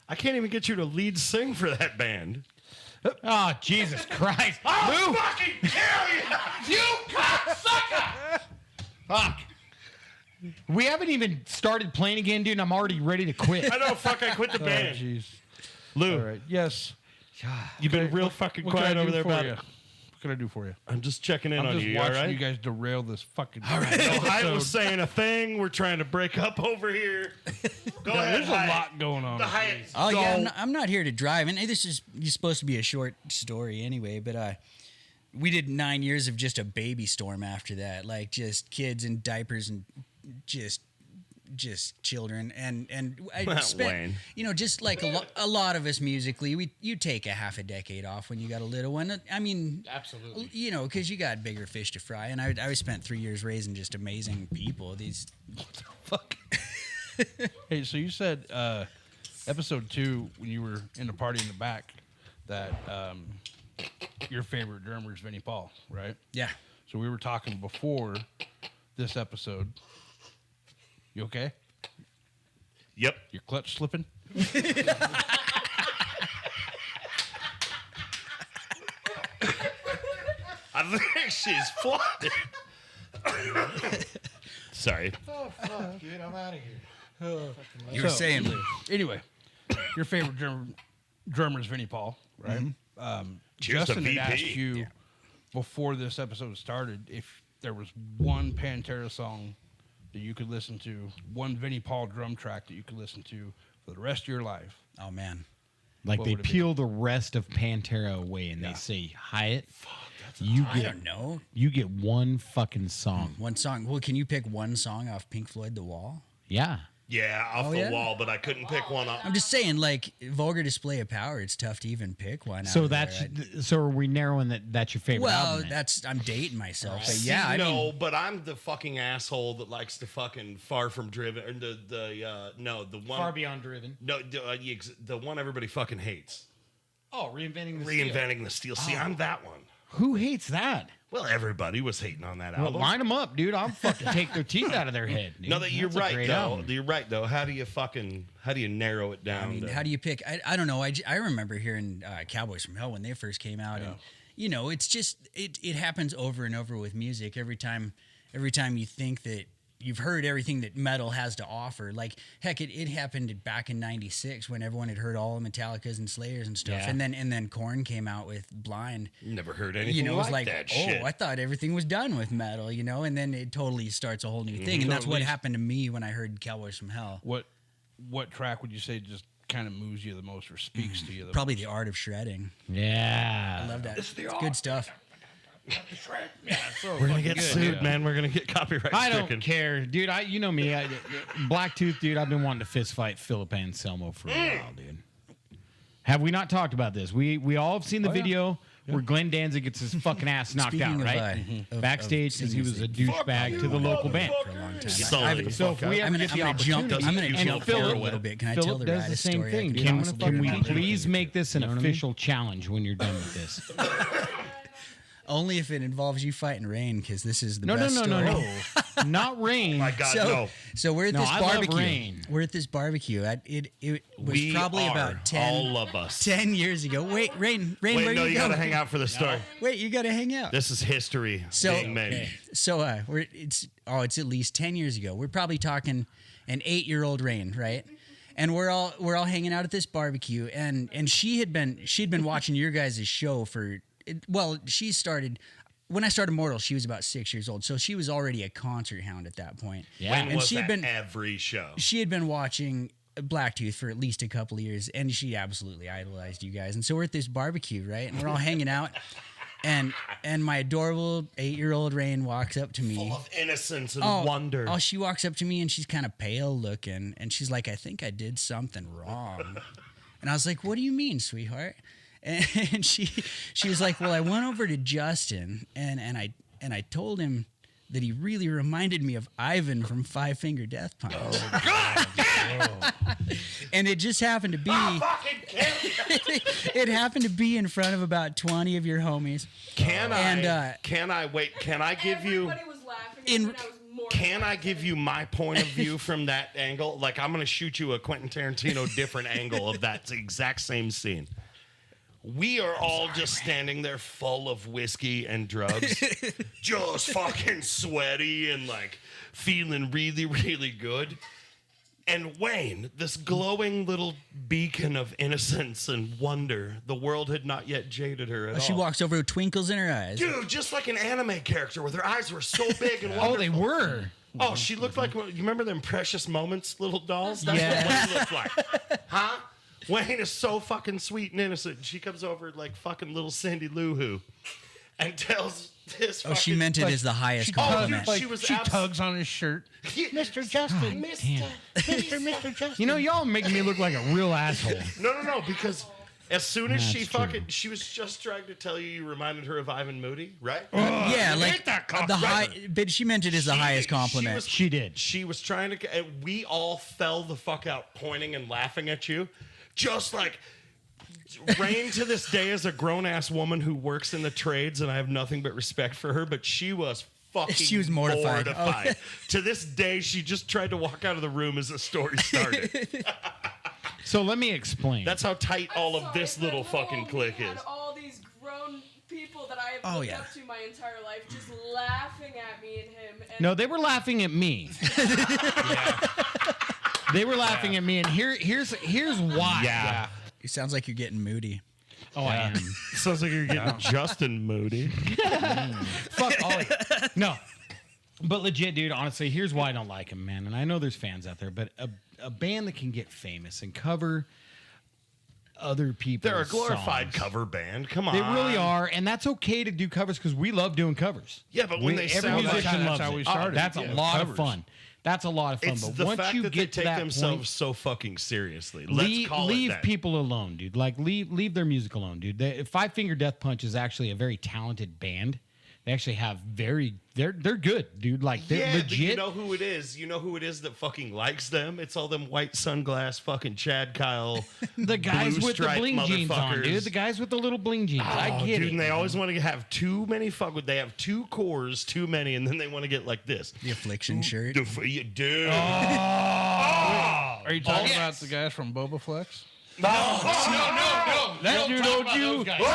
I can't even get you to lead sing for that band.
oh Jesus Christ!
I'll fucking kill you!
You cocksucker! Fuck. We haven't even started playing again, dude. And I'm already ready to quit.
I know, fuck, I quit the
Oh,
band.
jeez.
Lou,
All right. Yes.
you've been real
What-
fucking
what can
quiet
I
over
do
there
for
about
you?
it.
What can I do for you?
I'm just checking in
I'm
on
just
you.
watching
All right.
you guys derail this fucking.
All right. Hyatt was saying a thing. We're trying to break up over here. Go ahead.
There's a
Hyatt.
lot going on.
The Hyatt.
Oh
Go.
yeah, I'm not here to drive, and this is supposed to be a short story anyway. But we did 9 years of just a baby storm after that, like just kids in diapers and just children, and I spent,
Wayne.
just like a lot of us musically, you take a half a decade off when you got a little one. I mean,
Absolutely.
because you got bigger fish to fry, and I spent 3 years raising just amazing people. These
Fuck. Hey, so you said episode 2 when you were in the party in the back that your favorite drummer is Vinnie Paul, right?
yeah.
So we were talking before this episode. You okay?
Yep.
Your clutch slipping?
I think she's flooded. Sorry.
Oh, fuck, dude. I'm out of here.
You were saying
Anyway, your favorite drummer is Vinnie Paul, right?
Cheers to
Justin had
VP.
asked you before this episode started if there was one Pantera song that you could listen to, one Vinnie Paul drum track that you could listen to for the rest of your life.
oh man.
Like
What
they
would it be?
peel the rest of Pantera away and they say, Hyatt, you
I
get
don't know.
you get one fucking song.
One song. Well, can you pick one song off Pink Floyd, The Wall?
Yeah.
Yeah, off
Oh,
the
yeah?
wall, but I couldn't pick one up.
I'm just saying, like, vulgar display of power. It's tough to even pick one.
So
out of
that's
there.
so are we narrowing that's your favorite
Well,
album? then?
I'm dating myself. But
See,
yeah, I
no,
mean,
but I'm the fucking asshole that likes to fucking Far From Driven, or the one
Far Beyond Driven.
No, the one everybody fucking hates.
Oh, reinventing the Steel.
Reinventing the Steel. See, I'm that one.
Who hates that?
Well, everybody was hating on that
Well,
album.
line them up, dude. I'll fucking take their teeth out of their head. Dude.
No, that you're
That's a
right
great
though.
album.
You're right though. How do you narrow it down?
I mean,
to-
how do you pick? I don't know. I remember hearing Cowboys from Hell when they first came out, and it's just it happens over and over with music. Every time you think that you've heard everything that metal has to offer, like heck, it happened back in '96 when everyone had heard all the Metallicas and Slayers and stuff,
Yeah.
and then Korn came out with Blind.
Never heard anything
It was like,
that
oh,
shit.
I thought everything was done with metal, and then it totally starts a whole new thing, and that's what
Totally.
happened to me when I heard Cowboys from Hell.
What track would you say just kind of moves you the most or speaks to you the
Probably The Art of Shredding.
Yeah.
I love that. It's good stuff.
We're gonna get sued, man. We're gonna get copyright
I
stricken.
don't care, dude. You know me, Blacktooth, dude. I've been wanting to fist fight Philip Anselmo for a while, dude. Have we not talked about this? We all have seen the video where Glenn Danzig gets his fucking ass knocked
Speaking
out,
of,
right?
of
Backstage because he
singers
was a
that-
douchebag to the local band.
For a long time.
Sully.
So if we ever get the opportunity,
I'm gonna
and
jump
Philip-
forward a little bit. Can I tell
Philip
the
does
ride
the
a
same
story?
thing.
I
Can,
possibly
can we
remember?
please make this an official challenge when you're done with this?
Only if it involves you fighting Rain, because this is the
No,
best story.
no. Not Rain.
My God,
So,
no.
so we're at
No,
this
I love
barbecue.
Rain.
We're at this barbecue. It was
We
probably
are,
about 10,
all of us.
10 years ago. Wait, Rain,
Wait,
where
no,
you
you
go?
gotta hang out for the story.
Wait, you gotta hang out.
This is history
So
being made.
So it's at least 10 years ago. We're probably talking an 8-year-old Rain, right? And we're all hanging out at this barbecue, and she'd been watching your guys' show she started when I started Mortal. She was about 6 years old, so she was already a concert hound at that point.
Yeah.
When
and
was
she had
that
been
every show?
she had been watching Blacktooth for at least a couple of years, and she absolutely idolized you guys. And so we're at this barbecue, right? And we're all hanging out, and my adorable 8-year-old Rain walks up to me.
Full of innocence and wonder.
Oh, she walks up to me and she's kind of pale looking, and she's like, "I think I did something wrong." And I was like, "What do you mean, sweetheart?" And she was like, "Well, I went over to Justin and I told him that he really reminded me of Ivan from Five Finger Death Punch." And it just happened to be it happened to be in front of about 20 of your homies.
Can
And,
I give you?
Everybody was laughing.
In-
and I was more
Can I give you my point of view from that angle? Like, I'm gonna shoot you a Quentin Tarantino different angle of that exact same scene. We are all just standing there full of whiskey and drugs, just fucking sweaty and like feeling really, really good. And Wayne, this glowing little beacon of innocence and wonder, the world had not yet jaded her at all.
She walks over with twinkles in her eyes.
Dude, just like an anime character with her eyes were so big and wonderful.
Oh, they were.
Oh, she looked like, you remember them Precious Moments little dolls? That's
Yeah.
what Wayne looked like. Huh? Wayne is so fucking sweet and innocent. She comes over like fucking little Cindy Lou Who and tells this
Oh, she
fucking-
meant it as the highest compliment.
dude, she
tugs on his shirt.
Mr. Justin.
Mr. Justin. You know, y'all making me look like a real asshole.
No, because as soon as she
That's
fucking,
true.
she was just trying to tell you reminded her of Ivan Moody, right?
Yeah, like
that cock
the
right.
high, but she meant it as the highest compliment.
She did.
She was trying to, and we all fell the fuck out pointing and laughing at you. Just like, Rain to this day is a grown-ass woman who works in the trades, and I have nothing but respect for her, but she was fucking
She was mortified.
mortified. To this day, she just tried to walk out of the room as the story started.
So let me explain.
That's how tight all of this little fucking clique
had
is.
all these grown people that I have
Oh,
looked
yeah.
up to my entire life just laughing at me and him. And
No, they were laughing at me. They were laughing at me, and here's why.
Yeah.
It sounds like you're getting moody.
Oh, I am.
Sounds like you're getting Justin Moody.
Fuck Ollie. No. But legit, dude, honestly, here's why I don't like him, man. And I know there's fans out there, but a band that can get famous and cover other people.
They're a glorified cover band. Come on.
They really are, and that's okay to do covers because we love doing covers.
Yeah, but when they
every
sound like-
musician
That's
loves
how
it.
we
Oh,
started.
that's
Yeah,
a lot
covers.
of fun. That's a lot of fun.
It's
but
the
once
fact
you
that
get
they
to
take
that
themselves
point,
so fucking seriously. Let's call it
leave
that.
people alone, dude. Like leave their music alone, dude. Five Finger Death Punch is actually a very talented band. They actually have they're good, dude. Like they're
Yeah,
legit.
but you know who it is? You know who it is that fucking likes them? It's all them white sunglass fucking Chad Kyle.
the guys
blue
with the
stripe
bling jeans on,
motherfuckers.
dude. The guys with the little bling jeans. I
Oh,
get
dude,
it.
and they always want to have too many They have two cores, too many, and then they want to get like this.
The Affliction shirt.
Dude.
Are you talking
yes.
about the guys from Boba Flex?
No.
That dude owed you. That dude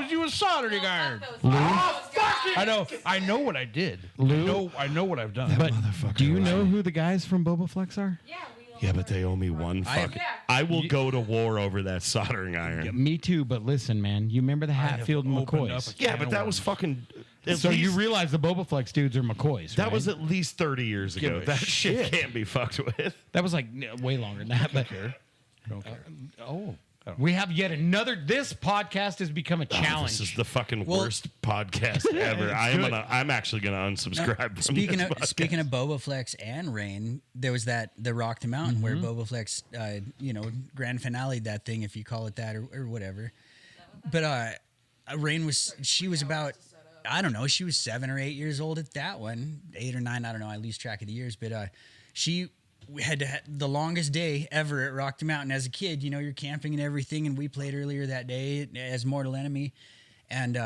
owes you a soldering iron. I know what I did. I know what I've done.
But do you know who the guys from Boba Flex are?
yeah, we all
Yeah, but they owe me one fucking.
Yeah.
I will go to war over that soldering iron.
Me too, but listen, man. You remember the Hatfield and
opened
McCoys?
up a
Yeah,
can
but
of
that was
worms.
fucking. at
So you
least-
realize the Boba Flex dudes are McCoys,
that
right?
was at least 30 years ago.
a
That shit
shit.
can't be fucked with.
That was like way longer than that. But
Don't care.
we have yet another. This podcast has become a challenge.
This is the fucking
Well-
worst podcast ever. I'm actually gonna unsubscribe. From
Speaking
this
of
podcast.
speaking of Boba Flex and Rain, there was the Rock the Mountain where Boba Flex, grand finale that thing, if you call it that or whatever. But Rain she was about, I don't know, she was 7 or 8 years old at that one, 8 or 9, I don't know, I lose track of the years. But we had the longest day ever at Rock the Mountain as a kid. You know, you're camping and everything, and we played earlier that day as Mortal Enemy, and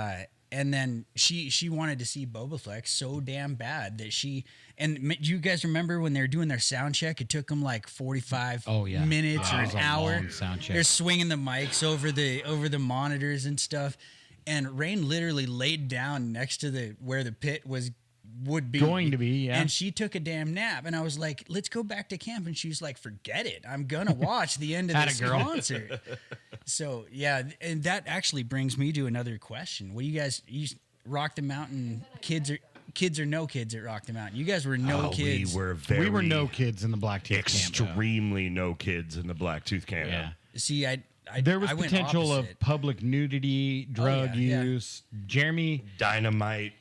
then she wanted to see Boba Flex so damn bad that you guys remember when they were doing their sound check? It took them like 45 minutes or
It was
an
a
hour.
long sound check.
They're swinging the mics over the monitors and stuff, and Rain literally laid down next to where the pit would be
Going to be, yeah.
And she took a damn nap, and I was like, "Let's go back to camp." And she was like, "Forget it. I'm gonna watch the end of this
Atta girl.
concert." So yeah, and that actually brings me to another question. What do you guys? Rock the Mountain kids or no kids at Rock the Mountain? You guys were no kids.
We
we were no kids in the Blacktooth camp.
extremely no kids in the Blacktooth camp.
Yeah.
See,
There was
I went
potential of
opposite.
public nudity, drug
yeah.
use. Jeremy
Dynamite.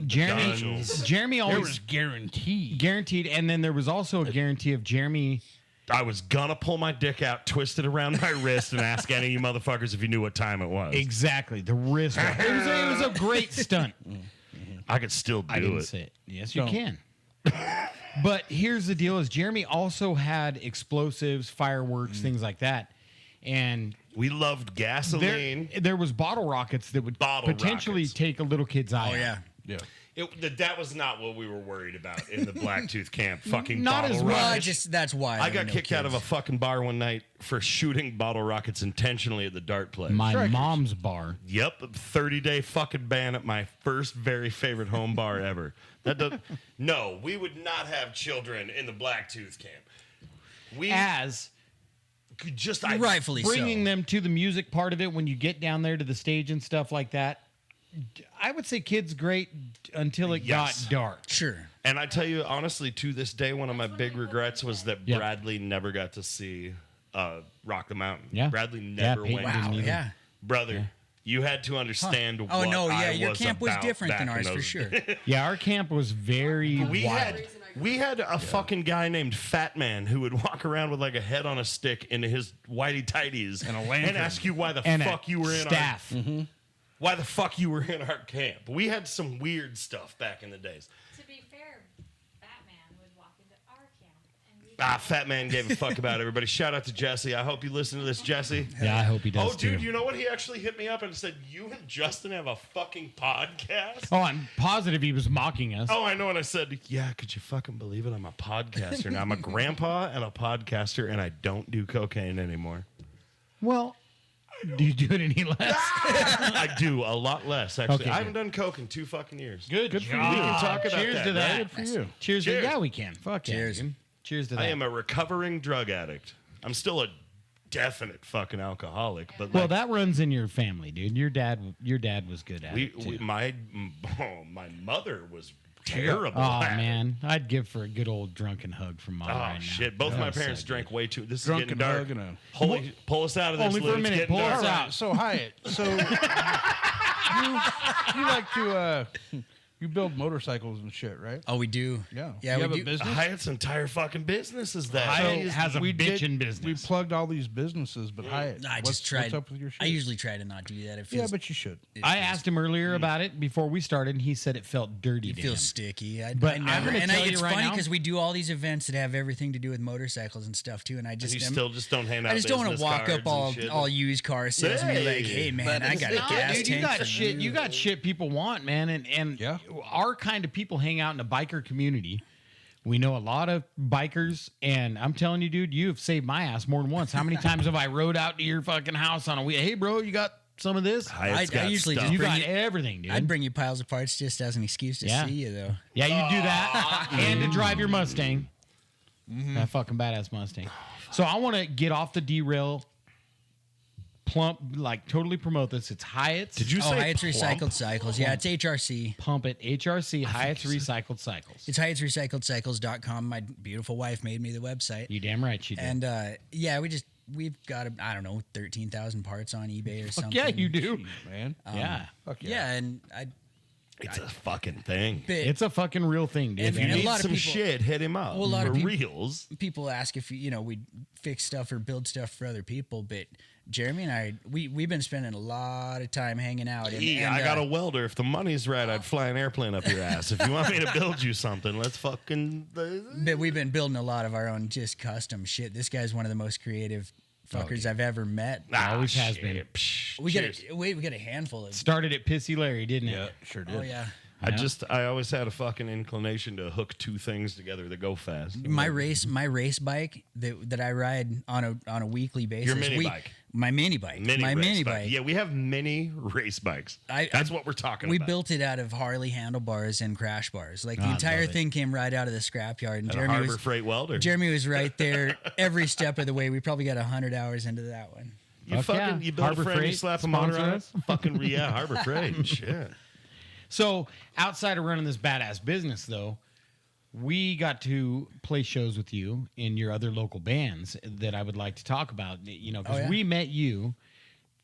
Guns.
Jeremy
There
always
was
guaranteed, and then there was also a guarantee of Jeremy.
I was gonna pull my dick out, twist it around my wrist, and ask any of you motherfuckers if you knew what time it was.
Exactly, the wrist. It was a great stunt.
I could still do
I didn't
it.
say it. Yes, you
Don't.
can. But here's the deal: is Jeremy also had explosives, fireworks, things like that, and
We loved gasoline.
there was bottle rockets that would
Bottle
potentially
rockets.
take a little kid's eye.
Oh
out.
yeah.
Yeah.
That was not what we were worried about in the Blacktooth camp. Fucking
Not
bottle
as
rockets.
Well, that's why
I
there
got
were no
kicked out of a
kids.
fucking bar one night for shooting bottle rockets intentionally at the dart place.
My mom's bar.
Yep, 30-day fucking ban at my first very favorite home bar ever. No, we would not have children in the Blacktooth camp.
as
Rightfully
bringing
so.
them to the music part of it when you get down there to the stage and stuff like that. I would say Kid's great until it
Yes.
got dark.
Sure.
And I tell you, honestly, to this day, one of my big regrets was that
Yeah.
Bradley never got to see Rock the Mountain.
Yeah.
Bradley
Yeah,
never
Peyton
went.
didn't either.
Yeah.
Brother, you had to understand
Oh
what
no, yeah,
I
your
was
camp was
about
different than
back in
ours for
those
sure.
Yeah, our camp was very
We
wild.
had a fucking guy named Fat Man who would walk around with like a head on a stick in his whitey tighties
And a lantern.
and ask you why the
and
fuck you were in
staff.
why the fuck you were in our camp. We had some weird stuff back in the days.
To be fair, Batman would walk into our camp and we
Fat Man gave a fuck about everybody. Shout out to Jesse. I hope you listen to this, Jesse.
Yeah, I hope he does
Oh, dude,
too.
you know what? He actually hit me up and said, "You and Justin have a fucking podcast."
Oh, I'm positive he was mocking us.
Oh, I know. And I said, "Yeah, could you fucking believe it? I'm a podcaster now. I'm a grandpa and a podcaster, and I don't do cocaine anymore."
Well, do you do it any less?
I do a lot less, actually.
Okay,
I haven't
good.
done coke in 2 fucking years.
Good
for you. We can talk about
Cheers
that,
to that.
right?
Good for you.
Cheers.
Cheers.
Yeah, we can. Fuck yeah,
Cheers.
dude. Cheers to that.
I am a recovering drug addict. I'm still a definite fucking alcoholic, but
well,
like,
that runs in your family, dude. Your dad was good at it too.
my mother was terrible.
Oh
at it.
man, I'd give for a good old drunken hug from mom
Oh
right now.
shit! Both
That
my
was so
parents
good.
drank way too. This is
Drunken
getting dark.
hug and a-
Holy, pull us out of this.
Only for
Lou.
a
It's
minute.
getting
Pull us
dark.
out.
So Hyatt, so you like to you build motorcycles and shit, right?
Oh, we do.
Yeah.
Yeah,
you
we
have
do.
a business.
Hyatt's entire fucking business is that.
Hyatt
He
has a
we did-
bitchin' business.
We plugged all these businesses, but Hyatt,
I
what's,
just tried.
What's up with your shit?
I usually try to not do that. It
yeah,
feels,
but you should.
it
I
feels-
asked him earlier about it before we started, and he said it felt dirty
It
to
feels
him.
sticky.
But I'm
never,
gonna
and
tell you
it's
right
funny
now-
because we do all these events that have everything to do with motorcycles and stuff too. And I just
You
am-
still just don't hand out.
I just don't want
business
to walk
cards
up all
and shit.
all used car sales and be like,
Hey,
"Hey man,
but
I got a
No,
gas
dude,
tank."
you got
for
shit. You got shit people want, man, and
Yeah.
our kind of people hang out in a biker community. We know a lot of bikers, and I'm telling you, dude, you have saved my ass more than once. How many times have I rode out to your fucking house on a week? Hey, bro, you got some of this?
Hyatt's
I
got
usually
stuff.
just
You
bring
got
you-
everything, dude.
I'd bring you piles of parts just as an excuse to
Yeah.
see you, though.
Yeah, you do that, and to drive your Mustang, that fucking badass Mustang. So I want to get off the derail, plump, like totally promote this. It's Hyatt's.
Did you
Oh,
say
Hyatt's
plump?
Recycled Cycles. Yeah, it's HRC.
Pump it? HRC Hyatt's Recycled Cycles.
It's Hyatt'sRecycledCycles.com. My beautiful wife made me the website.
You damn right she did.
And yeah, we've got, I don't know, 13,000 parts on eBay or something.
yeah, you do.
Jeez, man.
Yeah.
Fuck yeah.
Yeah, and
It's a fucking thing.
It's a fucking real thing, dude.
And-
If you
and a
need
lot of
some
people-
shit, hit him up.
Well, a lot
for
of people-
reals.
people ask if we fix stuff or build stuff for other people, but Jeremy and I we've been spending a lot of time hanging out. And,
Yeah,
and,
I got a welder. If the money's right, I'd fly an airplane up your ass. If you want me to build you something, let's fucking.
but we've been building a lot of our own just custom shit. This guy's one of the most creative fuckers I've ever met.
Always has been.
Psh,
We
cheers.
got a handful of.
Started at Pissy Larry, didn't it?
Yeah, sure did.
Oh yeah.
I always had a fucking inclination to hook two things together that go fast.
My race bike that I ride on a weekly basis.
Your mini bike.
My mini bike. my
race
mini bike.
Yeah, we have mini race bikes. That's what we're talking
We
about.
built it out of Harley handlebars and crash bars. Like the
I
entire
love it.
thing came right out of the scrapyard. And
And a Harbor Freight welder.
Jeremy was right there every step of the way. We probably got 100 hours into that one.
you
Fuck
fucking
yeah.
you build
Harbor
a frame, you
Freight
slap a motor on it.
sponsor
Fucking yeah, Harbor Freight. Shit.
So outside of running this badass business, though, we got to play shows with you in your other local bands that I would like to talk about. You know, because
Oh, yeah.
we met you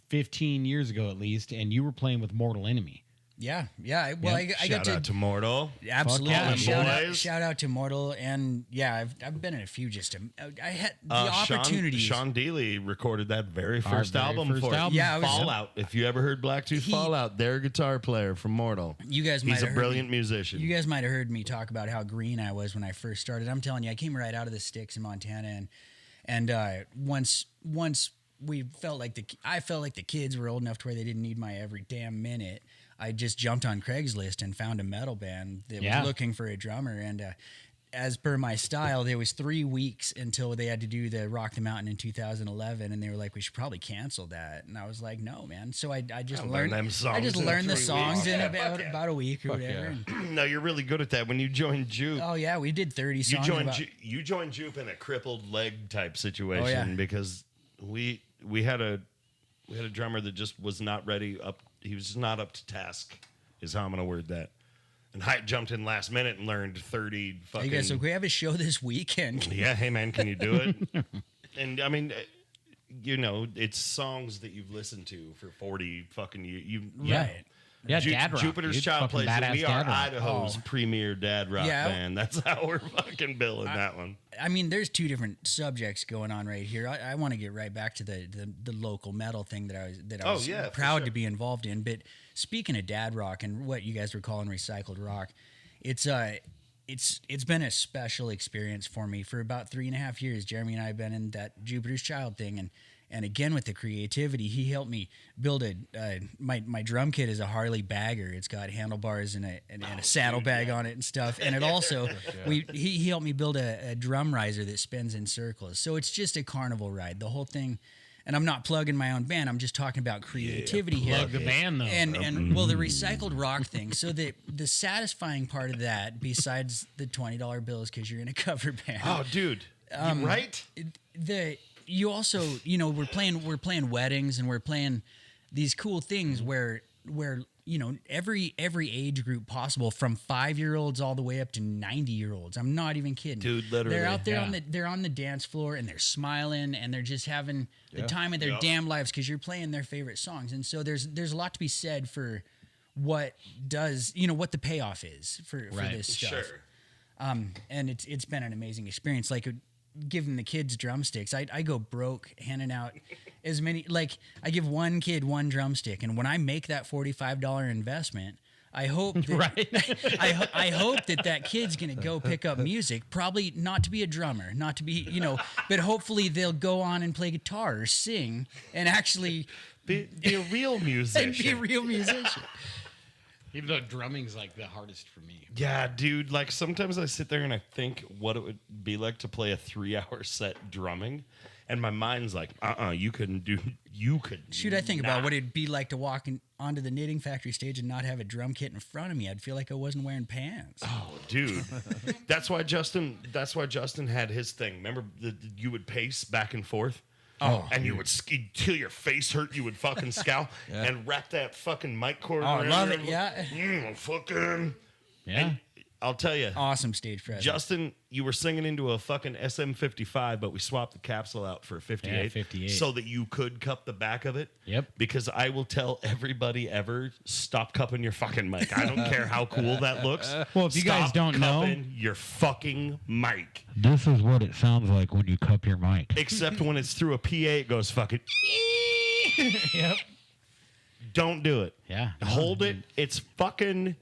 15 years ago at least, and you were playing with Mortal Enemy.
Yeah, yeah. Well, I got
Shout out to Mortal.
absolutely
Fuck yeah,
shout out to Mortal, and yeah, I've been in a few. I had the
Sean-
opportunities.
Sean Dealey recorded that very first
very
album
first
for us.
album.
Yeah, I was-
Fallout. If you ever heard Blacktooth
He-
Fallout, their guitar player from Mortal.
You guys might
He's a
have heard
brilliant
me-
musician.
You guys might have heard me talk about how green I was when I first started. I'm telling you, I came right out of the sticks in Montana, and once we felt like I felt like the kids were old enough to where they didn't need my every damn minute. I just jumped on Craigslist and found a metal band that
Yeah.
was looking for a drummer, and as per my style, there was 3 weeks until they had to do the Rock the Mountain in 2011, and they were like, "We should probably cancel that." And I was like, "No, man." So I just
I'll
learned
learn them songs
I just
in
learned the
3
songs
weeks.
in
Yeah,
about a week or whatever.
yeah.
And-
No, you're really good at that. When you joined Jupe,
oh yeah, we did 30
you
songs.
joined
about-
you joined Jupe in a crippled leg type situation
Oh, yeah.
because we had a drummer that just was not ready up. He was just not up to task. Is how I'm gonna word that. And Hyatt jumped in last minute and learned 30 fucking.
Hey guys, so can we have a show this weekend?
Yeah, hey man, can you do it? And I mean, you know, it's songs that you've listened to for 40 fucking years.
Right.
Yeah, dad rock,
Jupiter's
dude.
Child
Fucking
plays it.
badass
We are
dad rock.
Idaho's
Oh.
premier dad rock
Yeah.
band. That's how we're fucking billing that one.
I mean, there's two different subjects going on right here. I want to get right back to the local metal thing that I was
yeah, for
proud
sure.
to be involved in. But speaking of dad rock and what you guys were calling recycled rock, it's been a special experience for me for about 3.5 years. Jeremy and I have been in that Jupiter's Child thing, and again with the creativity, he helped me build my drum kit is a Harley bagger. It's got handlebars and a saddlebag on it and stuff. And it also he helped me build a drum riser that spins in circles. So it's just a carnival ride. The whole thing. And I'm not plugging my own band. I'm just talking about creativity here.
Plug the band though.
And well, the recycled rock thing. So the satisfying part of that, besides the $20 bills, because you're in a cover band.
Oh, dude, you right?
You also, you know, we're playing weddings and we're playing these cool things where you know every age group possible, from 5-year-olds all the way up to 90-year-olds. I'm not even kidding,
Dude, literally.
they're out there
Yeah.
they're on the dance floor and they're smiling and they're just having the time of their damn lives because you're playing their favorite songs. And so there's a lot to be said for what the payoff is for this stuff.
Sure.
And it's been an amazing experience. Like giving the kids drumsticks, I go broke handing out as many. Like I give one kid one drumstick, and when I make that $45 investment, I hope that, I hope that kid's gonna go pick up music. Probably not to be a drummer, not to be but hopefully they'll go on and play guitar or sing and actually
Be a real musician.
be a real musician.
Even though drumming's like the hardest for me.
Yeah, dude. Like sometimes I sit there and I think what it would be like to play a 3-hour set drumming, and my mind's like, you couldn't do. You could.
Shoot, I think about
not.
what it'd be like to walk onto the Knitting Factory stage and not have a drum kit in front of me. I'd feel like I wasn't wearing pants.
Oh, dude. That's why Justin had his thing. Remember, you would pace back and forth.
Oh,
and you would till your face hurt. You would fucking scowl and wrap that fucking mic cord.
Oh, I
around
love
your-
it, yeah.
Fucking.
Yeah.
And I'll tell you,
Awesome stage presence.
Justin, you were singing into a fucking SM55, but we swapped the capsule out for a 58,
Yeah, 58.
so that you could cup the back of it.
Yep.
Because I will tell everybody ever, stop cupping your fucking mic. I don't care how cool that looks.
Well, if you guys
Stop
don't know-
cupping your fucking mic.
This is what it sounds like when you cup your mic.
Except when it's through a PA, it goes fucking.
Yep.
Don't do it.
Yeah.
Hold it. It's fucking.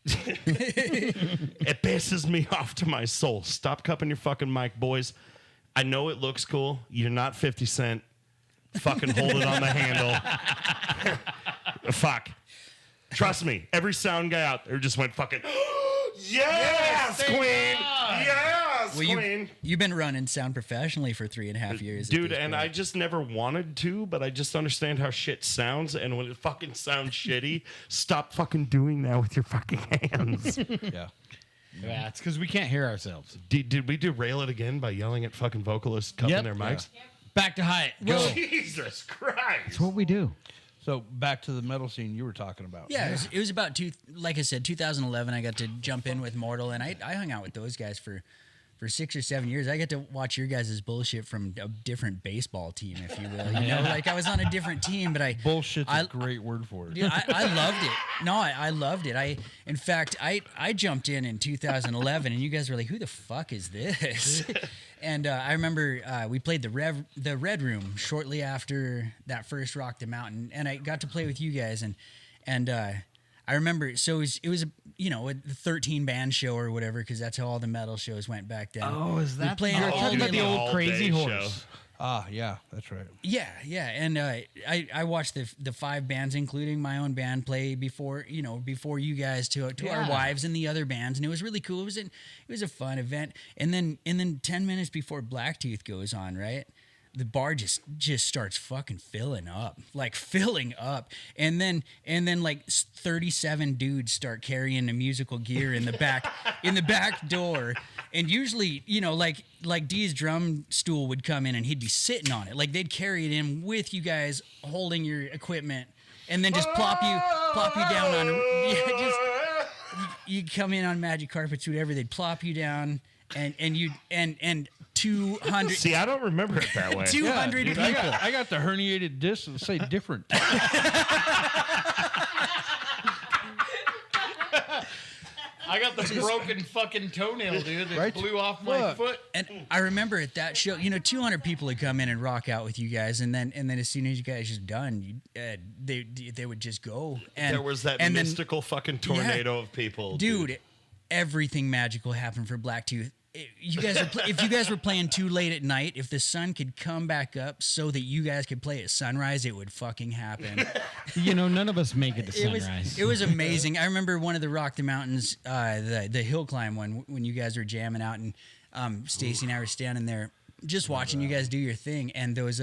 It pisses me off to my soul. Stop cupping your fucking mic, boys. I know it looks cool. You're not 50 Cent. Fucking hold it on the handle. Fuck. Trust me. Every sound guy out there just went fucking. Yes, Queen. Yes,
Well,
Queen.
you've been running sound professionally for 3.5 years, at
Dude,
this
and
point.
I just never wanted to, but I just understand how shit sounds. And when it fucking sounds shitty, stop fucking doing that with your fucking hands.
Yeah.
Yeah, it's because we can't hear ourselves.
Did we derail it again by yelling at fucking vocalists cupping
Yep.
their mics?
Back to Hyatt. Go.
Jesus Christ.
That's what we do.
So back to the metal scene you were talking about.
Yeah, it was about like I said, 2011. I got to jump in with Mortal, and I hung out with those guys for 6 or 7 years. I got to watch your guys' bullshit from a different baseball team, if you will. You know, like I was on a different team, but
Bullshit's a great word for it.
Dude, I loved it. No, I loved it. In fact, I jumped in 2011, and you guys were like, "Who the fuck is this?" And I remember we played the Red Room shortly after that first Rock the Mountain, and I got to play with you guys, and I remember. So it was a 13 band show or whatever, because that's how all the metal shows went back then.
Oh, is that
playing
You're
all
talking
the
about the old
all
Crazy
day
Horse?
Yeah, that's right.
Yeah, and I watched the 5 bands, including my own band, play before you guys to our wives and the other bands, and it was really cool. It was a fun event, and then 10 minutes before Blacktooth goes on, right? The bar just starts fucking filling up, and then like 37 dudes start carrying the musical gear in the back door, and usually like D's drum stool would come in and he'd be sitting on it, like they'd carry it in with you guys holding your equipment, and then just plop you down on you come in on magic carpets, whatever, they'd plop you down. And 200.
See, I don't remember it that way.
200
Dude,
people.
I got the herniated disc that say different.
I got the broken fucking toenail, dude, that
Right?
blew off my
Look.
foot.
And I remember at that show, 200 people would come in and rock out with you guys, and then as soon as you guys just done, they would just go. And
There was that
and then-
mystical fucking tornado of people.
dude. Everything magical happened for Blacktooth. If you guys were playing too late at night, if the sun could come back up so that you guys could play at sunrise, it would fucking happen.
None of us make it to
It
sunrise.
was amazing. I remember one of the Rock the Mountains, the hill climb one, when you guys were jamming out, and Stacy and I were standing there just watching you guys do your thing, and those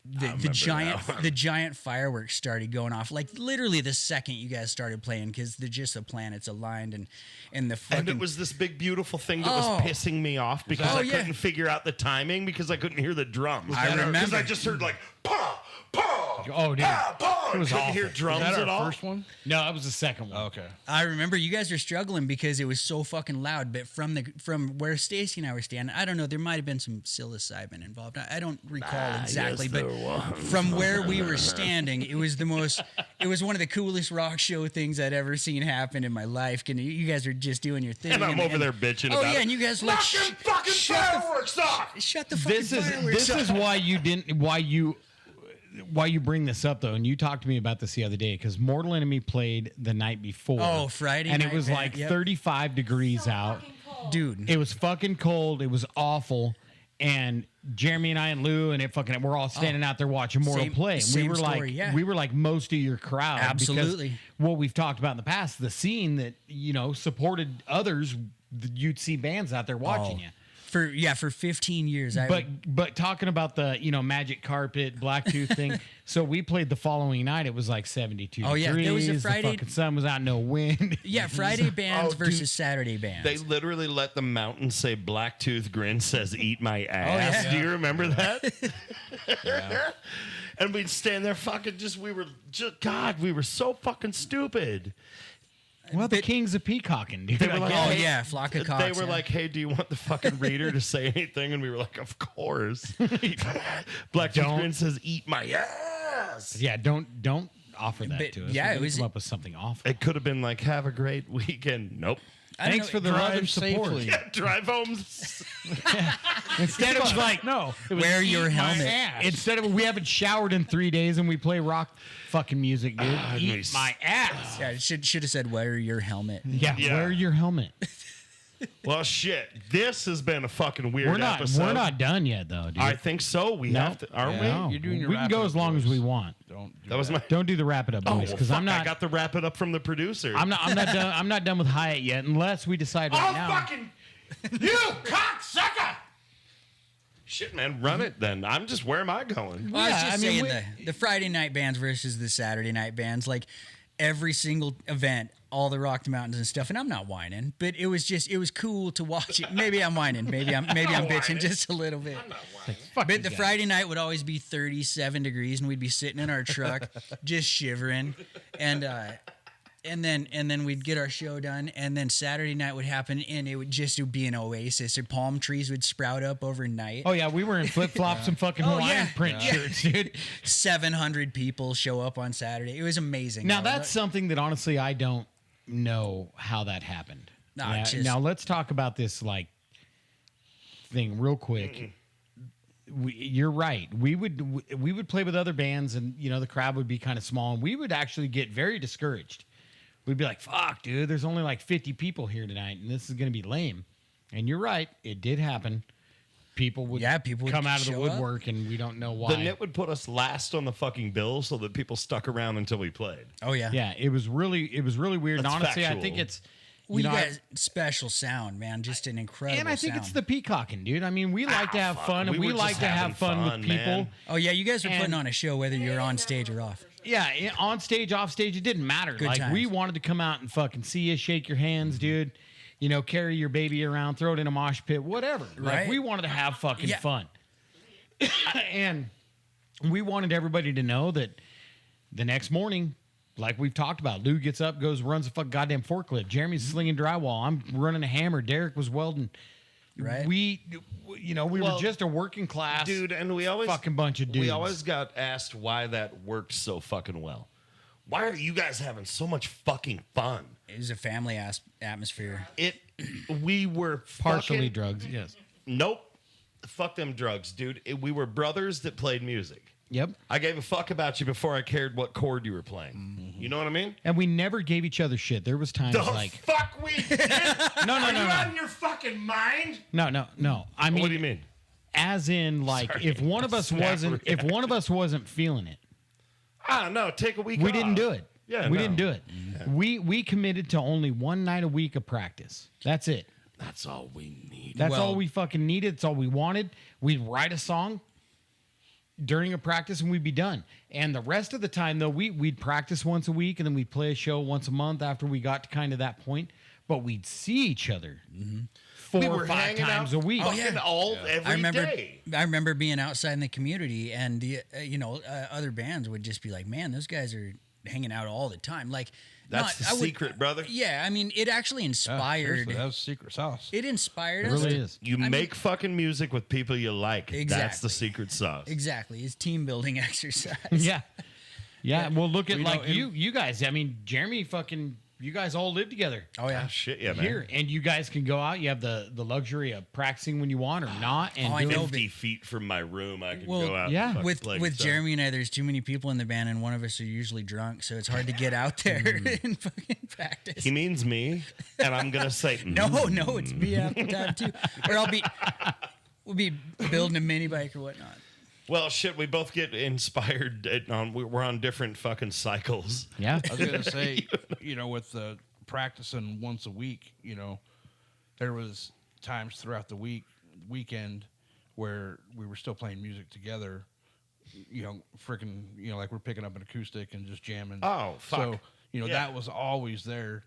the giant fireworks started going off, like literally the second you guys started playing, because the planets aligned, and the fucking,
And it was this big, beautiful thing that
Oh.
was pissing me off because
Oh,
I
yeah.
couldn't figure out the timing because I couldn't hear the drums.
I
Because
remember.
I just heard like, pa, pa,
Oh, dude.
pa, pa.
It was
couldn't
awful.
hear drums
Is that
at
our
all.
first one?
No, that was the second one.
Okay.
I remember you guys were struggling because it was so fucking loud. But from where Stacy and I were standing, I don't know, there might have been some psilocybin involved. I don't recall exactly, but from where we were standing, it was one of the coolest rock show things I'd ever seen happen in my life. And you guys were just doing your thing,
And I'm over there bitching
Oh
about
yeah,
it.
and you guys like
Knock them fucking fireworks off!
shut the fucking fireworks
This
off.
is why you bring this up though, and you talked to me about this the other day, because Mortal Enemy played the night before.
Oh, Friday
and
night,
it was
man,
like
yep.
35 degrees out.
Fucking cold.
Dude.
It was fucking cold. It was awful. And Jeremy and I and Lou and we're all standing out there watching Mortal
Same-
play. And
same
we were
story, yeah.
we were like most of your crowd. because
Absolutely.
what we've talked about in the past, the scene that supported others, you'd see bands out there watching you.
For 15 years.
But talking about the magic carpet Blacktooth thing, so we played the following night. It was like 72
Oh, yeah.
degrees.
There was a Friday-
The fucking sun was out, no wind.
yeah, Friday bands
Oh, dude.
versus Saturday bands.
They literally let the mountain say Blacktooth Grin says eat my ass.
yeah.
Do you remember that? And we'd stand there fucking we were so fucking stupid.
Well, the king's of peacocking, dude.
They were
I
like,
guess.
Oh,
hey,
yeah, flock of
They
cocks,
were
yeah.
like, hey, do you want the fucking reader to say anything? And we were like, of course. Blacktooth
Don't.
Grin says eat my ass.
Yeah, don't offer that
But,
to us.
yeah,
We're
it
gonna
was-
come up with something awful.
It could have been like, have a great weekend. Nope.
I don't
Thanks
know,
for the
drive
love and support.
safely.
Yeah, drive home.
Instead it was like, no, it was
Wear your
eat my
helmet.
ass. Instead of we haven't showered in 3 days and we play rock fucking music, dude. Eat
nice.
my ass.
Yeah, it should have said wear your helmet.
Yeah,
Yeah.
wear your helmet.
Well, shit. This has been a fucking weird
We're not
episode.
done yet though, dude.
I think so. We
No.
have to, aren't
No.
You're doing your
we can go
wrap-it-up
as long as
voice.
we want.
Don't. Do
That was my.
Don't do the wrap it up
Oh,
voice because
fuck,
I'm not.
I got the wrap it up from the producer.
I'm not done. I'm not done with Hyatt yet, unless we decide right now.
fucking you cocksucker! Shit, man, run it then. I'm just where am I going?
Well, I was
Yeah,
just
I mean,
saying the Friday night bands versus the Saturday night bands, like every single event, all the Rock the Mountains and stuff. And I'm not whining, but it was cool to watch it. Maybe I'm whining. Maybe I'm bitching just a little bit.
Fuck
But
you
the
guys.
Friday night would always be 37 degrees, and we'd be sitting in our truck just shivering, and then we'd get our show done, and then Saturday night would happen, and it would be an oasis. Or palm trees would sprout up overnight.
Oh yeah, we were in flip flops and fucking Hawaiian
yeah.
print shirts, dude.
700 people show up on Saturday. It was amazing.
Now
though.
that's something that honestly I don't know how that happened.
Nah, just-
Now let's talk about this like thing real quick. You're right. We would play with other bands, and the crowd would be kind of small, and we would actually get very discouraged. We'd be like, "Fuck, dude, there's only like 50 people here tonight, and this is gonna be lame." And you're right, it did happen. people would
people would
come out of the
show up.
woodwork, and we don't know why.
The Knit would put us last on the fucking bill so that people stuck around until we played.
Oh yeah.
Yeah, it was really weird. And
That's
honestly, I
factual.
think it's
Well, you
know,
guys special sound, man. Just an incredible
and I think
sound.
it's the peacocking, dude. I mean, we like to have fun, and
we
we
were
like
just
to have
having
fun
fun,
with people.
man.
Oh yeah, you guys were putting
And-
on a show whether you're on stage or off.
Yeah, on stage, off stage, it didn't matter.
Good
Like we
times.
wanted to come out and fucking see you, shake your hands, dude. You know, carry your baby around, throw it in a mosh pit, whatever. Like
Right.
we wanted to have fucking
Yeah.
fun, and we wanted everybody to know that the next morning, like we've talked about, Lou gets up, goes, runs a fucking goddamn forklift. Jeremy's slinging drywall. I'm running a hammer. Derek was welding.
Right.
We were
Well,
just a working class,
Dude, and we always
fucking bunch of dudes.
We always got asked why that worked so fucking well. Why are you guys having so much fucking fun?
It was a family atmosphere.
We were
partially
fucking,
drugs. Yes.
Nope. Fuck them drugs, dude. We were brothers that played music.
Yep.
I gave a fuck about you before I cared what chord you were playing. You know what I mean?
And we never gave each other shit. There was times
The
like
fuck we did?
no,
Are you out of your fucking mind?
no. I mean,
What do you mean?
as in like
Sorry.
if one of us wasn't feeling it,
Ah, no, take a week
we
off.
didn't do it.
Yeah,
we
no.
didn't do it. We committed to only one night a week of practice. That's it.
That's all we need.
That's
Well-
all we fucking needed. It's all we wanted. We'd write a song during a practice and we'd be done. And the rest of the time though, we'd practice once a week and then we'd play a show once a month after we got to kind of that point. But we'd see each other 4
We
or
were
5
hanging
times
out
a week.
fucking every day.
I remember being outside in the community, and the other bands would just be like, "Man, those guys are hanging out all the time." Like
That's the secret, brother.
Yeah, I mean, it actually
Yeah,
inspired.
seriously, that was secret sauce.
It inspired
It
us.
really
to-
is.
You make fucking music with people you like. That's
Exactly.
the secret sauce.
Exactly, it's team building exercise.
Yeah. Yeah. Well, look at
Well, you
like
know,
you guys. I mean, Jeremy fucking, you guys all live together
Oh yeah.
Ah, shit, yeah, man.
here, and you guys can go out. You have the luxury of practicing when you want or not. And
Oh, I
doing-
know.
50 feet from my room, I can
Well,
go out.
yeah.
and fucking
With
play
with
guitar.
Jeremy and I, there's too many people in the band, and one of us are usually drunk, so it's hard to get out there and fucking practice.
He means me, and I'm gonna say
No, it's me half the time too. Or we'll be building a mini bike or whatnot.
Well, shit, we both get inspired. We're on different fucking cycles.
yeah.
I was gonna say, with the practicing once a week, there was times throughout the weekend where we were still playing music together. Freaking, like we're picking up an acoustic and just jamming.
Oh, fuck.
So
Yeah.
that was always there.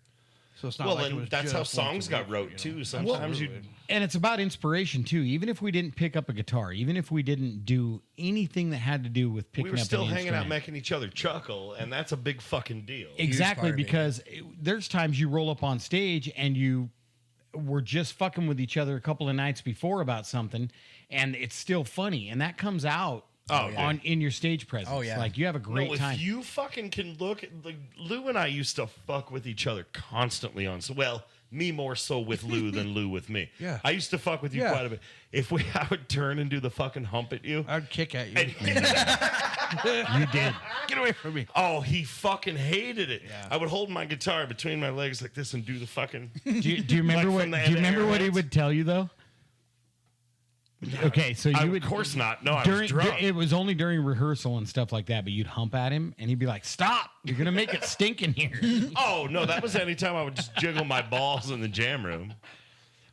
So it's not
Well,
like it
and
was
that's how
just once
songs
a
got
week,
wrote, too. Sometimes you-
Absolutely.
And it's about inspiration too. Even if we didn't pick up a guitar, even if we didn't do anything that had to do with picking
We were
up
still
an
hanging out,
instrument.
making each other chuckle, and that's a big fucking deal.
Exactly,
part of it.
because there's times you roll up on stage and you were just fucking with each other a couple of nights before about something, and it's still funny, and that comes out in your stage presence.
Oh, yeah.
Like you have a great
No, if
time.
you fucking can look at Lou and I used to fuck with each other constantly me more so with Lou than Lou with me.
Yeah.
I used to fuck with you
Yeah.
quite a bit. I would turn and do the fucking hump at you.
I'd kick at you.
You did.
Get away from me.
Oh, he fucking hated it.
Yeah.
I would hold my guitar between my legs like this and do the fucking.
Do you remember
Like from
what?
the
Do you remember what he
Airheads?
would tell you though? Okay, so you would.
Of course not. No, I was
During,
drunk.
it was only during rehearsal and stuff like that, but you'd hump at him and he'd be like, "Stop! You're gonna make it stink in here."
Oh no, that was any time I would just jiggle my balls in the jam room.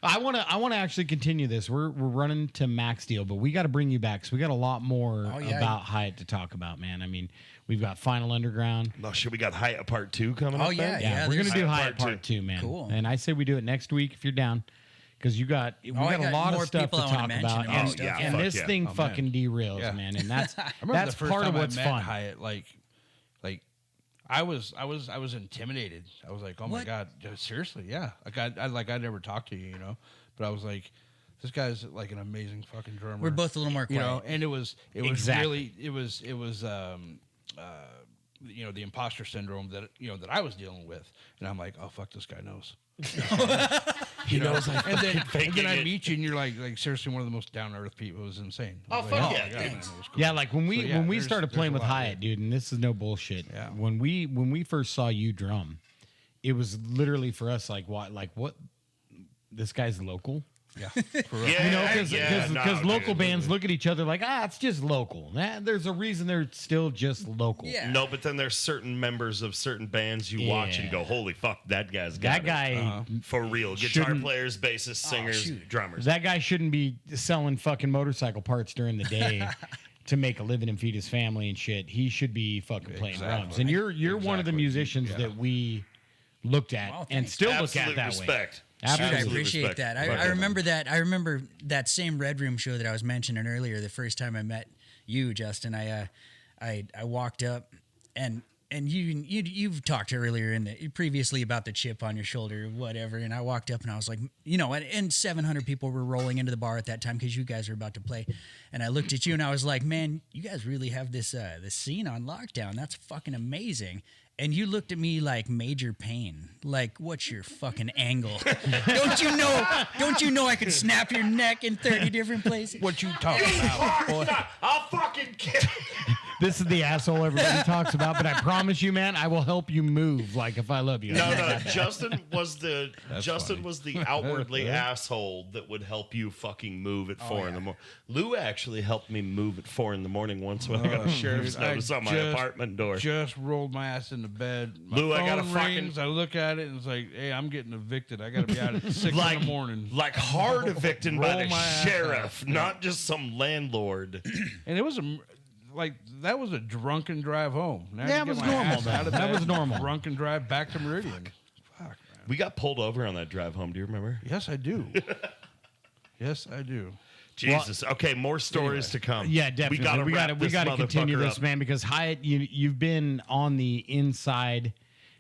I want to actually continue this. We're running to max deal, but we got to bring you back. So we got a lot more
Oh, yeah.
about Hyatt to talk about, man. I mean, we've got Final Underground.
No shit, we got Hyatt Part 2 coming
Oh,
up.
yeah,
man?
Yeah, we're gonna
there's
do
Hyatt
Hyatt
Part
Part 2, man.
Cool.
And I say we do it next week if you're down, because we got
I
a
got
lot
more
of stuff to
people I wanna
talk
mention
about,
about
and,
stuff.
Yeah,
and
fuck
this
yeah.
thing
Oh, man.
fucking derails,
Yeah.
man. And that's
I remember
that's
the first
part
time
of what's
I met
fun.
Hyatt, like I was intimidated. I was like, oh my
What?
god, seriously, yeah. I never talked to you, but I was like, this guy's like an amazing fucking drummer.
We're both a little more quiet.
and it was
Exactly.
really the imposter syndrome that that I was dealing with, and I'm like, oh fuck, this guy knows.
He knows I
And then
faking
I
it.
meet you, and you're like seriously one of the most down to earth people. It was insane. I
Oh,
was
fuck
like,
yeah,
my God,
dude.
man, it was cool.
Yeah, like when we
So, yeah, there's-
started
there's
playing
a
with
lot
Hyatt,
there.
dude, and this is no bullshit.
Yeah.
When we first saw you drum, it was literally for us like what this guy's local.
Yeah.
Yeah,
You know, because
no,
local
dude.
bands look at each other like, it's just local. There's a reason they're still just local.
Yeah.
No, but then there's certain members of certain bands you watch and
Yeah.
go, holy fuck, that guy's got
That
it.
guy,
For real. Guitar
shouldn't-
players, bassists, singers,
shoot.
drummers.
that guy shouldn't be selling fucking motorcycle parts during the day to make a living and feed his family and shit. He should be fucking playing
Exactly.
drums. And you're one of the
Exactly.
musicians
Yeah.
that we looked at
Wow,
and
thanks.
still
Absolute
look at that way.
respect.
Dude, I
Absolutely.
appreciate
respect.
that.
Right
I
on.
remember that. I remember that same Red Room show that I was mentioning earlier. The first time I met you, Justin, I walked up and you've talked earlier previously about the chip on your shoulder, whatever. And I walked up and I was like, and 700 people were rolling into the bar at that time because you guys were about to play. And I looked at you and I was like, man, you guys really have this scene on lockdown. That's fucking amazing. And you looked at me like Major Pain. Like, what's your fucking angle? Don't you know I could snap your neck in 30 different places?
What you talking about, boy?
I'll fucking kill you.
This is the asshole everybody talks about, but I promise you, man, I will help you move. Like if I love you.
No. Justin was the
funny.
outwardly asshole that would help you fucking move at 4 in the morning. Lou actually helped me move at 4 in the morning once when I got a sheriff's
Dude, I
notice on my
just-
apartment door.
Just rolled my ass into bed. My
Lou, I
phone
got a fucking-
rings. I look at it and it's like, hey, I'm getting evicted. I got to be out at 6 in the morning.
Like hard evicted by
Roll
the
my ass
sheriff,
out.
not just some landlord.
And it was that was a drunken drive home. Now I
Yeah,
had to
it was
get my
normal
ass
then.
out of
That
bed,
was normal.
Drunken drive back to Meridian. Fuck, man.
We got pulled over on that drive home. Do you remember?
Yes, I do. Yes, I do.
Jesus. Okay, more stories to come.
Yeah, definitely. We got to continue this,
up.
man, because Hyatt, you've been on the inside.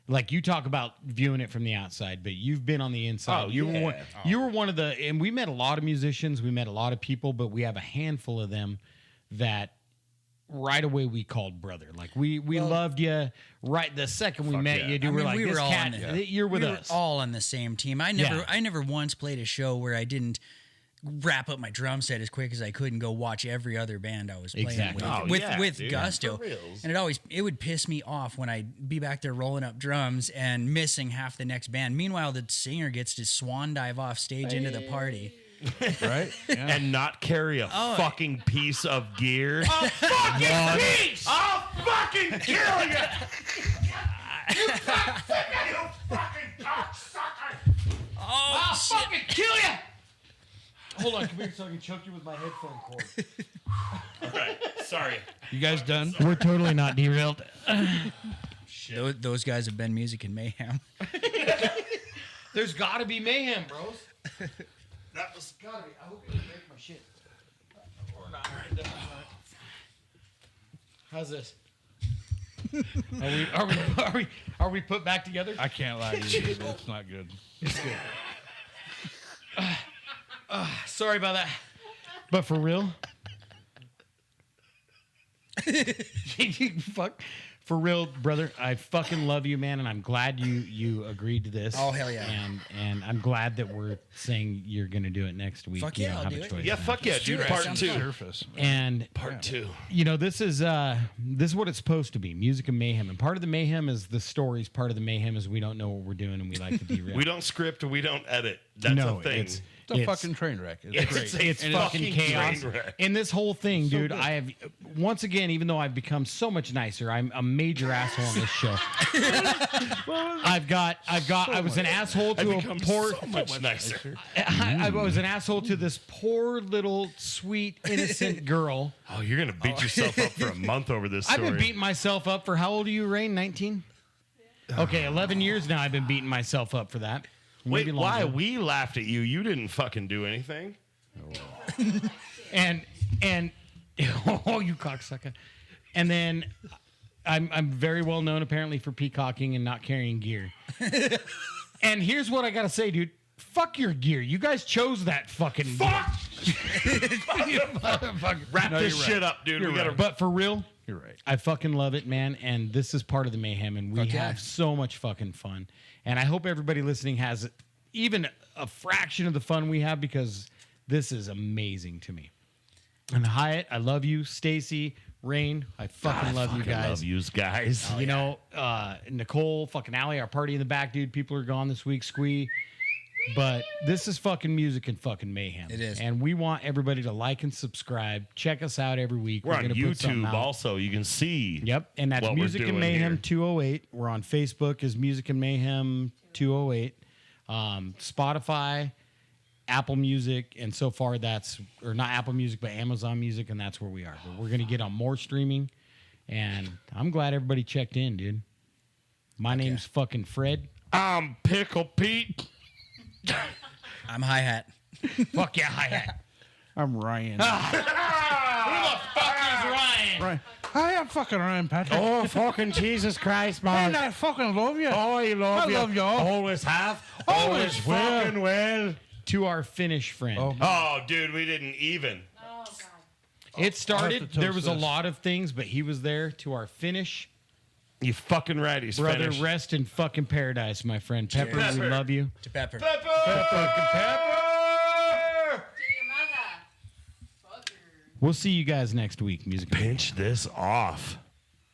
Like you talk about viewing it from the outside, but you've been on the inside.
Oh,
you
yeah.
were one of the, and we met a lot of musicians, we met a lot of people, but we have a handful of them that right away we called brother. Like we loved you right the second we met
yeah.
you. Dude,
I
we're
mean,
like,
we
this
were all
cat,
in it.
you're with
we
us.
were all on the same team. I never once played a show where I didn't wrap up my drum set as quick as I could and go watch every other band I was playing
Exactly.
with,
Oh, yeah,
with
dude.
gusto.
For reals.
And it would piss me off when I'd be back there rolling up drums and missing half the next band. Meanwhile, the singer gets to swan dive off stage into the party.
Right? Yeah.
And not carry a
Oh.
fucking piece of gear. A fucking piece! I'll fucking kill you! You cocksucker! You fucking cocksucker!
Oh, shit.
fucking kill you! Hold on, come here so I can choke you with my headphone cord.
All right, sorry.
You guys done?
We're totally not derailed.
Those guys have been music and mayhem.
There's got to be mayhem, bros.
That was
Gotta be. I hope you didn't break my shit. Or not. How's this? Are we put back together?
I can't lie to you. It's not good.
Sorry about that. But for real? Fuck. For real, brother, I fucking love you, man, and I'm glad you agreed to this.
Oh, hell yeah.
And I'm glad that we're saying you're gonna do it next week.
Fuck
You
yeah,
don't
I'll
have
do
a
it.
choice
yeah,
now.
fuck yeah, dude.
it.
Part
Sounds
2.
fun.
Surface.
And
Part 2.
this is what it's supposed to be, music and mayhem. And part of the mayhem is the stories. Part of the mayhem is we don't know what we're doing and we like to derail.
We don't script, we don't edit. That's
no,
a thing.
it's
It's a fucking train wreck. It's great.
It's
a
fucking chaos.
train wreck.
And this whole thing, dude, I have once again, even though I've become so much nicer, I'm a major asshole on this show. I was an asshole
I've
to a
become
poor
so much nicer.
I was an asshole to this poor little sweet innocent girl.
Oh, you're gonna beat yourself up for a month over this
I've
story.
been beating myself up for how old are you, Rain? 19? Okay, 11 years now I've been beating myself up for that.
Wait,
Maybe
why?
longer.
We laughed at you. You didn't fucking do anything.
And oh, you cocksucker. And then I'm very well known apparently for peacocking and not carrying gear. And here's what I gotta say, dude. Fuck your gear. You guys chose that fucking
Fuck!
gear.
Wrap
No,
this
you're
shit
right.
up, dude.
You're
We gotta.
right.
But for real,
You're right.
I fucking love it, man. And this is part of the mayhem, and we
Fuck yeah.
have so much fucking fun. And I hope everybody listening has even a fraction of the fun we have because this is amazing to me. And Hyatt, I love you. Stacy, Rain, I fucking love you guys.
Love yous guys.
You know, Nicole, fucking Allie, our party in the back, dude. People are gone this week. Squee. But this is fucking music and fucking mayhem.
It is.
And we want everybody to like and subscribe. Check us out every week.
We're on
gonna put something
YouTube
out.
also. You can see.
Yep. And that's
what we're
Music and
doing
Mayhem
here.
208. We're on Facebook as Music and Mayhem 208. Spotify, Apple Music, and so far that's, or not Apple Music, but Amazon Music, and that's where we are. But we're going to get on more streaming, and I'm glad everybody checked in, dude. My name's fucking Fred.
I'm Pickle Pete.
I'm Hihatt.
Fuck yeah, Hyatt.
I'm Ryan.
Who the fuck is Ryan?
Ryan. I am fucking Ryan, Patrick.
Oh, fucking Jesus Christ, man.
Man, I fucking love you.
I love
I
you.
love y'all.
Always have.
Always will.
fucking will. To our Finnish friend.
Oh, dude, we didn't even.
Oh God.
It
I'll
started,
have to
there
toast
was a
this.
lot of things, but he was there. To our Finnish
You fucking right. He's
brother,
finished.
rest in fucking paradise, my friend. Pepper, we
Pepper.
love you.
To Pepper.
Pepper!
Fucking Pepper.
To your mother. Fucker.
We'll see you guys next week. Music.
Pinch this off.